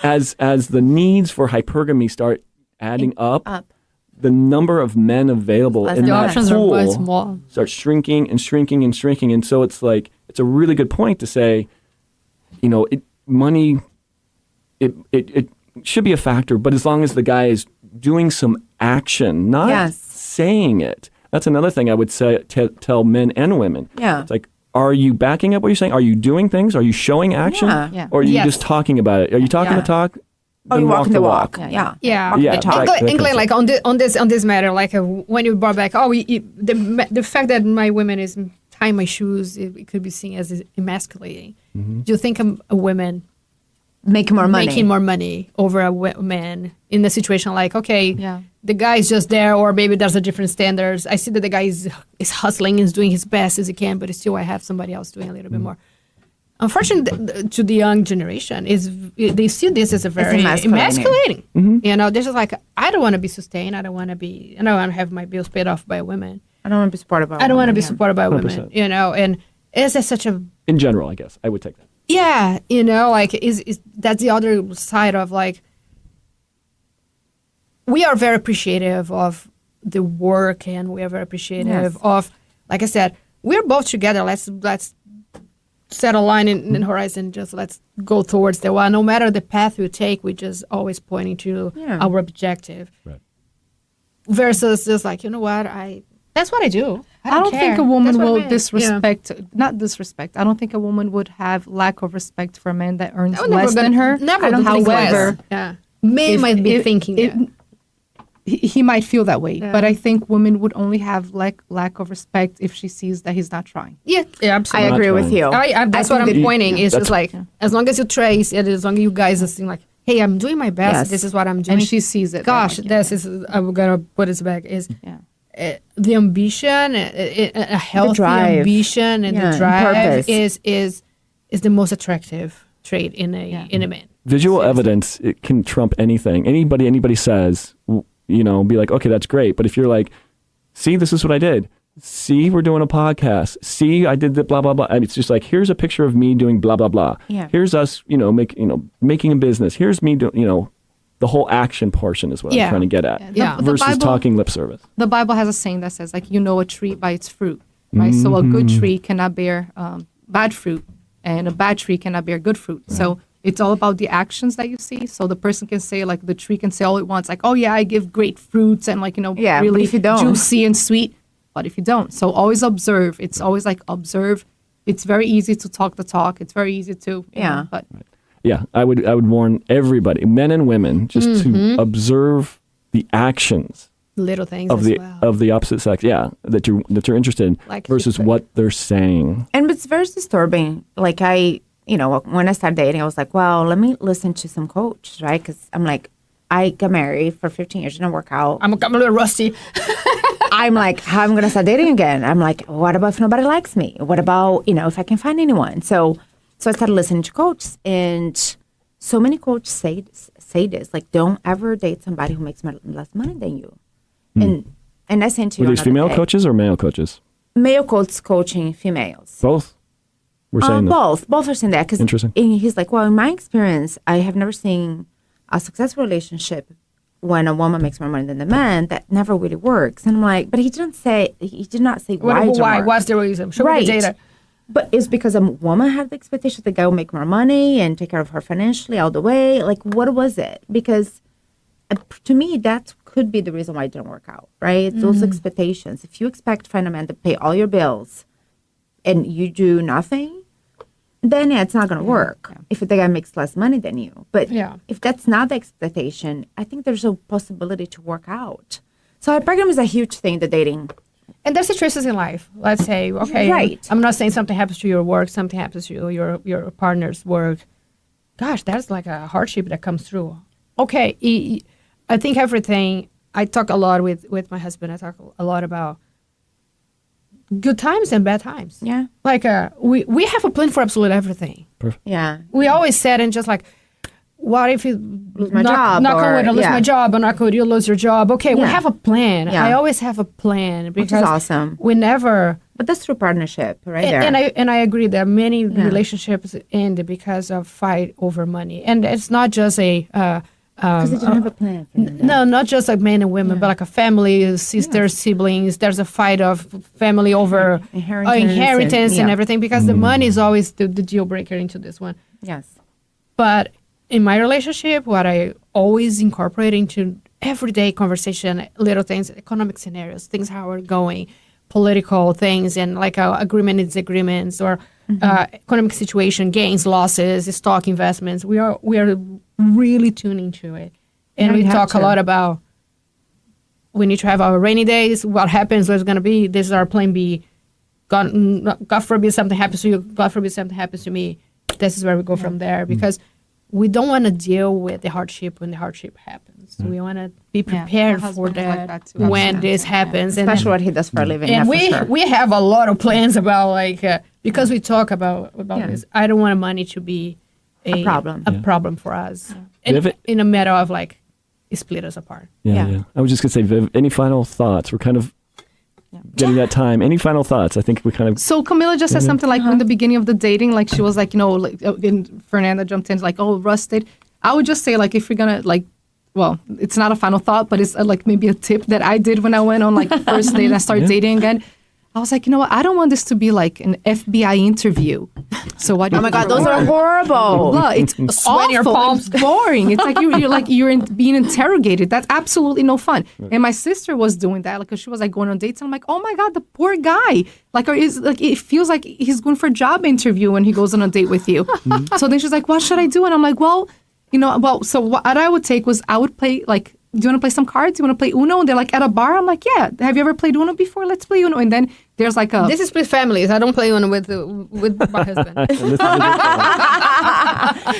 S3: as the needs for hypergamy start adding up, the number of men available in
S4: The
S3: that
S4: options are
S3: pool
S4: quite small.
S3: starts shrinking and shrinking and shrinking. And so it's like, it's a really good point to say, you know, money, it should be a factor, but as long as the guy is doing some action, not
S2: Yes.
S3: saying it. That's another thing I would say, tell men and women.
S2: Yeah.
S3: It's like, are you backing up what you're saying? Are you doing things? Are you showing action?
S2: Yeah.
S3: Or are you
S4: Yes.
S3: just talking about it? Are you talking
S2: Yeah.
S3: the talk?
S2: Oh, you
S3: then
S2: walking the walk.
S1: Yeah,
S2: Yeah.
S4: Yeah,
S3: Yeah,
S2: talk.
S3: right.
S4: And Glenn, like on this matter, like when you brought back, the fact that my women is tying my shoes, it could be seen as emasculating. Do you think a woman
S2: Making more money.
S4: making more money over a man in a situation like, okay,
S1: Yeah.
S4: the guy is just there, or maybe there's a different standards. I see that the guy is hustling, is doing his best as he can, but still I have somebody else doing a little bit more. Unfortunately, to the young generation, they see this as a very emasculating. You know, this is like, I don't want to be sustained. I don't want to have my bills paid off by a woman.
S2: I don't want to be supported by
S4: I don't want to be
S2: women, yeah.
S4: supported by
S3: 100%.
S4: women. You know, and it's such a
S3: In general, I guess. I would take that.
S4: yeah, you know, like is that's the other side of like, we are very appreciative of the work, and we are very appreciative
S2: Yes.
S4: of, like I said, we're both together. Let's set a line in horizon. Just let's go towards the one. No matter the path we take, we're just always pointing to our objective.
S3: Right.
S4: Versus just like, you know what, that's what I do.
S1: I don't
S4: care.
S1: think a woman
S4: That's what
S1: will
S4: I mean.
S1: not disrespect. I don't think a woman would have lack of respect for a man that earns
S4: I would never
S1: less than her.
S4: Never.
S1: I don't think
S4: However,
S1: less.
S4: yeah, men
S1: If-
S4: might be
S1: if-
S4: thinking
S1: if-
S4: that.
S1: He might feel that way,
S4: Yeah.
S1: but I think women would only have lack of respect if she sees that he's not trying.
S4: Yeah,
S2: I
S4: absolutely.
S2: agree with you.
S4: That's what I'm pointing. Is just like, as long as you trace it, as long as you guys are saying like, hey, I'm doing my best.
S2: Yes.
S4: This is what I'm doing.
S1: And she sees it.
S4: Gosh,
S1: then,
S4: this is. I'm gonna put it back. Is
S1: yeah.
S4: the ambition, a healthy
S2: drive.
S4: ambition, and
S2: Yeah,
S4: the drive
S2: purpose.
S4: is the most attractive trait in a man.
S3: Visual evidence, it can trump anything. Anybody says, you know, be like, okay, that's great. But if you're like, see, this is what I did. See, we're doing a podcast. See, I did the blah, blah, blah. I mean, it's just like, here's a picture of me doing blah, blah, blah.
S2: Yeah.
S3: Here's us, making a business. Here's me doing, the whole action portion is what I'm
S4: Yeah.
S3: trying to get at.
S4: Yeah.
S1: The
S3: Versus
S1: Bible-
S3: talking lip service.
S1: The Bible has a saying that says, like, you know a tree by its fruit, right? So a good tree cannot bear bad fruit, and a bad tree cannot bear good fruit. So it's all about the actions that you see. So the person can say, like, the tree can say all it wants, like, oh yeah, I give great fruits and like,
S2: Yeah, but
S1: really
S2: if you don't-
S1: juicy and sweet. But if you don't, so always observe. It's always like observe. It's very easy to talk the talk. It's very easy to, you
S2: Yeah.
S1: know, but
S3: Yeah, I would warn everybody, men and women, just to observe the actions
S4: Little things
S3: of
S4: as
S3: the
S4: well.
S3: of the opposite sex. Yeah, that you're interested in
S4: Like
S3: versus
S4: keep it-
S3: what they're saying.
S2: And it's very disturbing. Like when I started dating, I was like, well, let me listen to some coaches, right? Because I'm like, I got married for 15 years, didn't work out.
S4: I'm a little rusty.
S2: I'm like, how am I going to start dating again? I'm like, what about if nobody likes me? What about, if I can find anyone? So I started listening to coaches, and so many coaches say this, like, don't ever date somebody who makes less money than you. And I sent you
S3: Were these
S2: another
S3: female
S2: day.
S3: coaches or male coaches?
S2: Male coaches coaching females.
S3: Both. We're saying that.
S2: Both are saying that. Cause
S3: Interesting.
S2: He's like, well, in my experience, I have never seen a successful relationship when a woman makes more money than the man. That never really works. And I'm like, but he did not say why. it didn't
S4: Why?
S2: work.
S4: What's the reason? Show me
S2: Right.
S4: the data.
S2: But it's because a woman had the expectation the guy will make more money and take care of her financially all the way. Like, what was it? Because to me, that could be the reason why it didn't work out, right? It's those expectations. If you expect to find a man to pay all your bills and you do nothing, then it's not going to work if the guy makes less money than you. But
S4: Yeah.
S2: if that's not the expectation, I think there's a possibility to work out. So a program is a huge thing, the dating.
S4: And there's situations in life. Let's say, okay,
S2: Right.
S4: I'm not saying something happens to your work, something happens to your partner's work. Gosh, that's like a hardship that comes through. Okay, I think everything. I talk a lot with my husband. I talk a lot about good times and bad times.
S2: Yeah.
S4: Like we have a plan for absolutely everything.
S2: Yeah.
S4: We always said and just like, what if you
S2: Lose my job,
S4: knock on
S2: or-
S4: wood, I lose
S2: yeah.
S4: my job, or knock on wood, you lose your job. Okay, we
S2: Yeah.
S4: have a plan.
S2: Yeah.
S4: I always have a plan
S2: Which is
S4: because
S2: awesome.
S4: we never.
S2: But that's true partnership, right there.
S4: And I agree that many relationships end because of fight over money, and it's not just a
S2: Because they didn't have a plan. Fernanda.
S4: no, not just like men and women, but like a family, sisters, siblings. There's a fight of family over
S2: Inheritance
S4: and
S2: yeah.
S4: everything because the money is always the deal breaker into this one.
S2: Yes.
S4: But in my relationship, what I always incorporate into everyday conversation, little things, economic scenarios, things how we're going, political things, and like agreement and disagreements, or economic situation, gains, losses, stock investments. We are really tuning to it, and
S2: Yeah,
S4: we
S2: you have
S4: talk a
S2: to.
S4: lot about we need to have our rainy days. What happens? There's going to be this is our plan B. God forbid something happens to you. God forbid something happens to me. This is where we go from there because we don't want to deal with the hardship when the hardship happens. We want to be prepared
S1: my
S4: for
S1: husband is like
S4: that,
S1: that too.
S4: when this happens. And
S2: Especially what he does for a living.
S4: and
S2: yeah,
S4: we
S2: for sure.
S4: we have a lot of plans about like because we talk about
S2: Yeah.
S4: this. I don't want money to be
S2: A problem.
S4: a problem for us, and
S3: Viv-
S4: in a matter of like split us apart.
S3: Yeah,
S2: Yeah.
S3: I was just gonna say, Viv, any final thoughts? We're kind of getting that time. Any final thoughts? I think we kind of.
S1: So Camila just said something like in the beginning of the dating, like she was like, like, and Fernanda jumped in like, oh, rusted. I would just say like, if you're gonna like, well, it's not a final thought, but it's like maybe a tip that I did when I went on like first date and I started dating again. I was like, you know what? I don't want this to be like an FBI interview. So what?
S2: Oh my God, those are horrible.
S1: Well, it's
S4: Sweat in your
S1: awful.
S4: palms.
S1: It's boring. It's like you're being interrogated. That's absolutely no fun. And my sister was doing that, like, 'cause she was like going on dates, and I'm like, oh my God, the poor guy. Like, it feels like he's going for a job interview when he goes on a date with you. So then she's like, what should I do? And I'm like, well, so what I would take was I would play like. Do you want to play some cards? Do you want to play Uno? And they're like at a bar. I'm like, yeah. Have you ever played Uno before? Let's play Uno. And then there's like a.
S4: This is with families. I don't play one with my husband.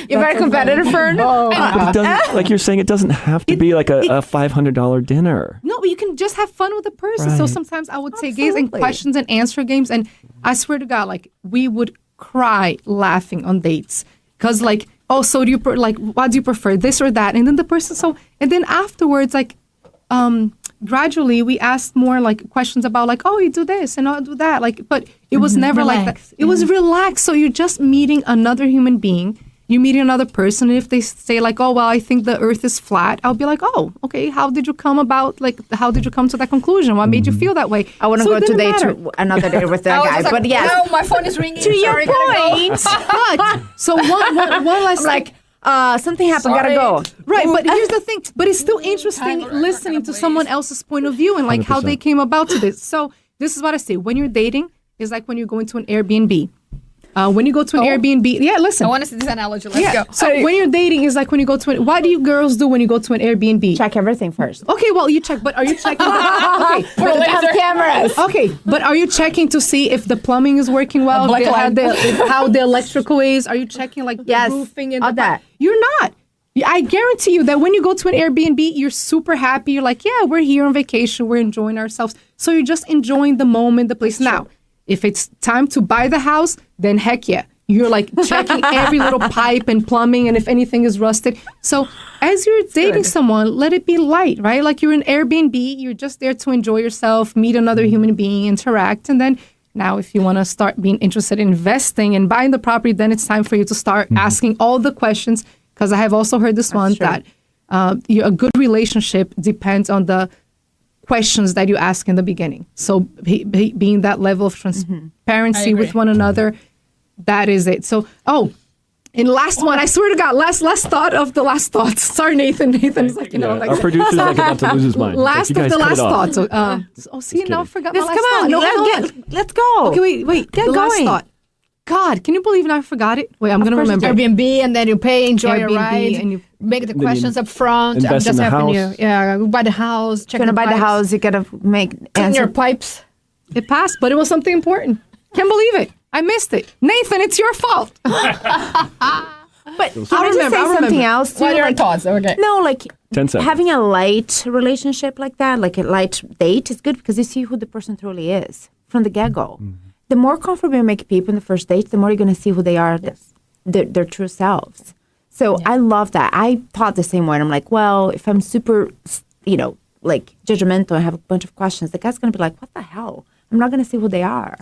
S2: You're very competitive, Fern.
S3: But it doesn't, like you're saying, it doesn't have to be like a $500 dinner.
S1: No, but you can just have fun with the person. So
S3: Right.
S1: sometimes I would say games and
S2: Absolutely.
S1: questions and answer games. And I swear to God, like we would cry laughing on dates. Because like, oh, so do you, what do you prefer, this or that? And then the person, and then afterwards, like, gradually we asked more like questions about like, oh, you do this and I'll do that. Like, but it was never like that. It was relaxed. So you're just meeting another human being. You're meeting another person. And if they say like, oh, well, I think the earth is flat, I'll be like, oh, okay. How did you come to that conclusion? What made you feel that way?
S2: I want to
S1: So
S2: go
S1: it didn't
S2: today
S1: matter.
S2: to another day with
S4: I
S2: that
S4: was
S2: guy.
S4: just like,
S2: But yes,
S4: no, my phone is ringing.
S2: to your
S4: Sorry, gotta go.
S2: point.
S1: But so one last
S2: I'm like, something happened.
S4: Sorry.
S2: Gotta go.
S1: right, but here's the thing. But it's still interesting listening to someone else's point of view and like how they
S3: 100%.
S1: came about to this. So this is what I say. When you're dating, it's like when you're going to an Airbnb. When you go to an Airbnb, listen.
S4: I want to see this analogy. Let's go.
S1: So when you're dating, is like when you go to what do you girls do when you go to an Airbnb?
S2: Check everything first.
S1: Okay, well you check, but are you checking? Okay,
S2: But they have cameras.
S1: okay, but are you checking to see if the plumbing is working well?
S4: black
S1: How the electrical is? Are you checking like the
S2: Yes,
S1: roofing and
S2: all
S1: the
S2: that.
S1: You're not. I guarantee you that when you go to an Airbnb, you're super happy. You're like, yeah, we're here on vacation. We're enjoying ourselves. So you're just enjoying the moment, the place. Now, if it's time to buy the house, then heck yeah. You're like checking every little pipe and plumbing and if anything is rusted. So as you're dating someone, let it be light, right? Like you're in Airbnb, you're just there to enjoy yourself, meet another human being, interact. And then now if you want to start being interested in investing and buying the property, then it's time for you to start asking all the questions. Because I have also heard this one that a good relationship depends on the questions that you ask in the beginning. So being that level of transparency with one another, that is it. So, and last one, I swear to God, last thought of the last thoughts. Sorry, Nathan. Nathan's like, like
S3: Our producer's like about to lose his mind.
S1: last
S3: Like, you
S1: of
S3: guys
S1: the
S3: cut
S1: last
S3: it off.
S1: thought. So, see, now I forgot my
S2: Let's
S1: last
S2: come
S1: thought.
S2: on.
S1: No, hold on.
S2: Let's go.
S1: Okay, wait.
S2: Get
S1: the last
S2: going.
S1: thought. God, can you believe I forgot it? Wait, I'm going to
S2: course
S1: remember.
S4: Airbnb, and then you pay, enjoy your
S1: Airbnb,
S4: ride,
S1: and you
S4: make the
S3: you
S4: questions up front. I'm
S3: invest
S4: just
S3: in the
S4: helping
S3: house.
S4: you. Yeah, buy the house, check
S2: You're gonna
S4: the
S2: buy the
S4: pipes,
S2: house. You gotta make
S4: clean your
S2: answer.
S4: pipes.
S1: It passed, but it was something important. Can't believe it. I missed it. Nathan, it's your fault.
S2: But can I just
S1: remember,
S2: say
S1: I'll
S2: something
S1: remember.
S2: else too?
S4: What are your
S2: Like,
S4: thoughts? Okay.
S2: no, like
S3: 10 seconds.
S2: having a light relationship like that, like a light date, is good because you see who the person truly is from the get go. The more comfortable you make people in the first date, the more you're going to see who they are, their true selves. So I love that. I thought the same way. And I'm like, well, if I'm super, like judgmental and have a bunch of questions, the guy's going to be like, what the hell? I'm not going to see who they are.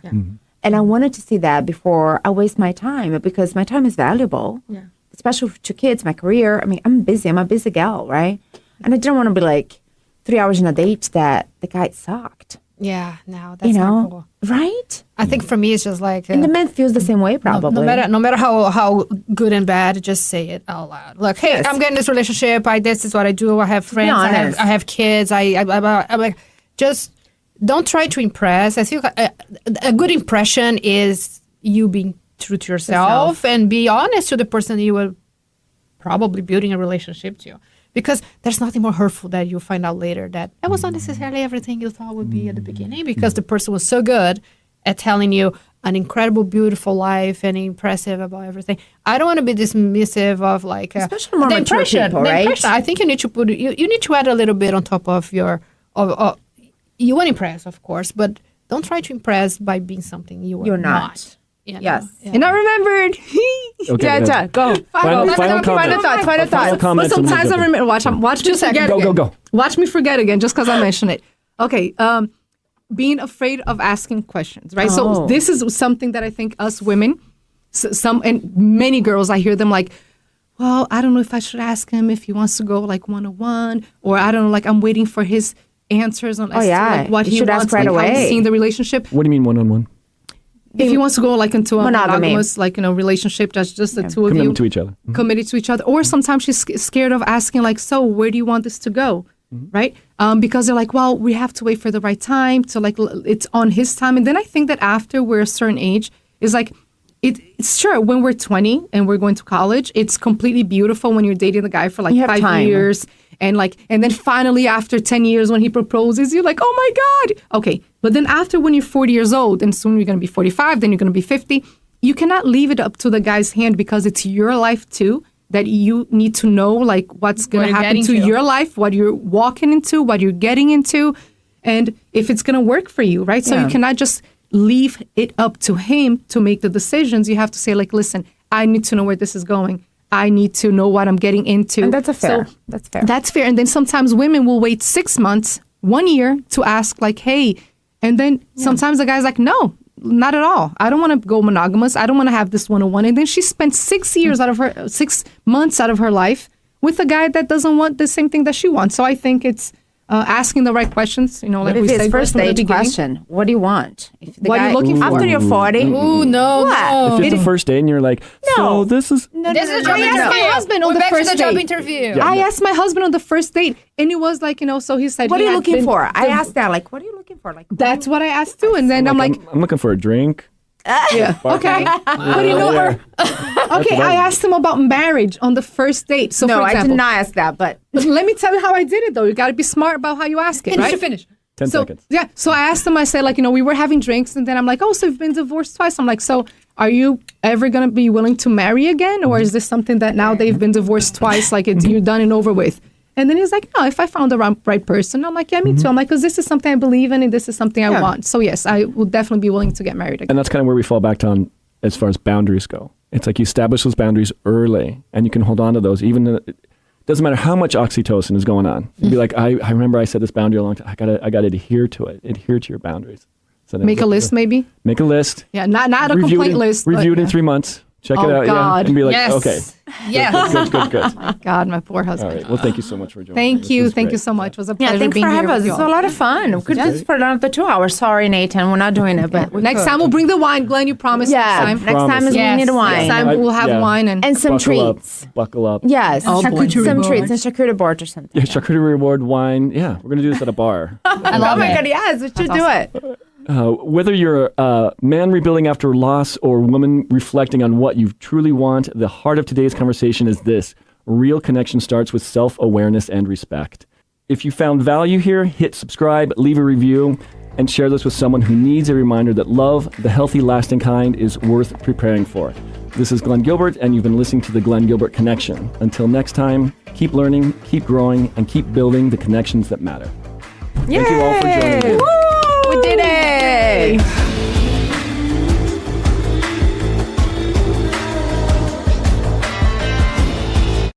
S2: And I wanted to see that before I waste my time, because my time is valuable.
S4: Yeah.
S2: Especially to kids, my career. I mean, I'm busy. I'm a busy gal, right? And I didn't want to be like 3 hours in a date that the guy sucked.
S4: Yeah, no, that's not cool.
S2: Right?
S4: I think for me, it's just like
S2: And the man feels the same way, probably.
S4: no matter how good and bad, just say it out loud. Like, hey,
S2: Yes.
S4: I'm getting this relationship. This is what I do. I have friends.
S2: honest.
S4: I have kids. I'm like, just don't try to impress. I think a good impression is you being true to yourself and be honest to the person you were probably building a relationship to. Because there's nothing more hurtful that you'll find out later that it was not necessarily everything you thought would be at the beginning, because the person was so good at telling you an incredible, beautiful life and impressive about everything. I don't want to be dismissive of like
S2: Especially more
S4: the
S2: mature
S4: impression.
S2: people,
S4: The
S2: right?
S4: impression. I think you need to put you need to add a little bit on top of your you want to impress, of course, but don't try to impress by being something
S2: You're not.
S4: You know?
S2: Yes.
S4: Yeah.
S1: And I remembered.
S3: Okay,
S2: Yeah,
S3: go
S2: yeah,
S3: ahead.
S2: go.
S3: Final
S2: Final
S3: comment.
S2: thoughts. Final
S3: Final
S2: thoughts.
S1: But
S3: comments. and
S1: sometimes I
S3: we'll
S1: remember. Watch me forget
S3: Go,
S1: again.
S3: go, go.
S1: Watch me forget again, just because I mentioned it. Okay. Being afraid of asking questions, right? So
S2: Oh.
S1: this is something that I think us women, some and many girls, I hear them like, well, I don't know if I should ask him if he wants to go like 1-on-1, or I don't know, like I'm waiting for his answers on as to, like, what
S2: You
S1: he
S2: should ask
S1: wants,
S2: right
S1: like, how he's
S2: away.
S1: seeing the relationship.
S3: What do you mean one-on-one?
S1: If he wants to go like into a
S2: Monogamy.
S1: monogamous, like, relationship that's just the two of you
S3: Commitment to each other.
S1: committed to each other, or sometimes she's scared of asking like, so where do you want this to go, right? Because they're like, well, we have to wait for the right time to like it's on his time. And then I think that after we're a certain age is like it's sure when we're 20 and we're going to college, it's completely beautiful when you're dating the guy for like
S2: You have
S1: 5
S2: time.
S1: years, and then finally after 10 years when he proposes, you're like, oh my God. Okay. But then after when you're 40 years old, and soon you're going to be 45, then you're going to be 50, you cannot leave it up to the guy's hand, because it's your life too, that you need to know like what's going
S4: What
S1: to
S4: you're
S1: happen
S4: getting
S1: to
S4: to.
S1: your life, what you're walking into, what you're getting into, and if it's going to work for you, right? So
S2: Yeah.
S1: you cannot just leave it up to him to make the decisions. You have to say like, listen, I need to know where this is going. I need to know what I'm getting into.
S2: And that's fair.
S1: So
S2: That's fair.
S1: that's fair. And then sometimes women will wait 6 months, 1 year to ask like, hey, and then sometimes the guy's like, no, not at all. I don't want to go monogamous. I don't want to have this 1-on-1. And then she spent 6 months out of her life with a guy that doesn't want the same thing that she wants. So I think it's asking the right questions, like
S2: But
S1: we
S2: if
S1: said
S2: it's first
S1: from the
S2: date
S1: beginning.
S2: question, what do you want? If the
S1: What are you looking for?
S2: After you're 40,
S4: Ooh, no, no.
S3: If it's a first date and you're like, so this is...
S4: This is a
S1: I
S4: job
S1: asked
S4: interview.
S1: my husband on
S4: We're
S1: the
S4: back to
S1: first
S4: the job
S1: date.
S4: interview.
S3: Yeah.
S1: I asked my husband on the first date, and it was like, so he said,
S2: what are
S1: he
S2: you
S1: had
S2: looking
S1: been-
S2: for? I asked that, like, what are you looking for? Like,
S1: That's what I asked too. And then I'm like,
S3: I'm looking for a drink.
S1: yeah, okay. But you know her. Okay, I asked him about marriage on the first date. So
S2: no,
S1: for
S2: I
S1: example,
S2: did not ask that, but
S1: let me tell you how I did it though. You got to be smart about how you ask it, right?
S4: Finish.
S3: 10
S1: So
S3: seconds.
S1: yeah, so I asked him. I said like, we were having drinks, and then I'm like, oh, so you've been divorced twice. I'm like, so are you ever gonna be willing to marry again, or is this something that now they've been divorced twice, like you're done and over with? And then he's like, no, if I found the right person. I'm like, yeah, me too. I'm like, because this is something I believe in, and this is something I want. So yes, I will definitely be willing to get married again.
S3: And that's kind of where we fall back on as far as boundaries go. It's like you establish those boundaries early, and you can hold on to those. Even it doesn't matter how much oxytocin is going on. You'd be like, I remember I set this boundary a long time. I gotta adhere to it. Adhere to your boundaries. So then
S1: Make a list, maybe.
S3: Make a list.
S1: Yeah, not a
S3: Review
S1: complaint
S3: it,
S1: list.
S3: Review
S1: but
S3: it in
S1: yeah.
S3: 3 months. Check
S1: Oh,
S3: it out.
S1: God.
S3: Yeah, and be like,
S4: Yes.
S3: okay.
S4: Yes.
S3: Good.
S1: God, my poor
S3: All
S1: husband.
S3: right. Well, thank you so much for joining.
S1: Thank
S3: This
S1: you.
S3: was
S1: Thank you
S3: great.
S1: so much. It was a pleasure
S2: yeah, thanks
S1: being
S2: for
S1: here
S2: having us.
S1: with you
S2: It's a
S1: all.
S2: lot of fun. We could do this for another 2 hours. Sorry, Nathan, we're not doing it, but we
S1: Next
S2: could.
S1: time we'll bring the wine, Glenn. You promised
S2: Yeah,
S1: next time.
S2: next time is
S4: Yes.
S2: we need a wine.
S1: Next time we'll have
S3: Yeah.
S1: wine and
S2: And some
S3: Buckle
S2: treats.
S3: up. Buckle up.
S2: Yes,
S1: Oh, boy.
S2: some treats and charcuterie board or something.
S3: Yeah, charcuterie reward wine. Yeah, we're gonna do this at a bar.
S4: I love
S2: Oh my
S4: it.
S2: God, yes, we should do it.
S3: Whether you're a man rebuilding after loss or a woman reflecting on what you truly want, the heart of today's conversation is this. Real connection starts with self-awareness and respect. If you found value here, hit subscribe, leave a review, and share this with someone who needs a reminder that love, the healthy, lasting kind, is worth preparing for. This is Glen Gilbert, and you've been listening to the Glen Gilbert Connection. Until next time, keep learning, keep growing, and keep building the connections that matter. Thank you all for joining me.
S2: Woo!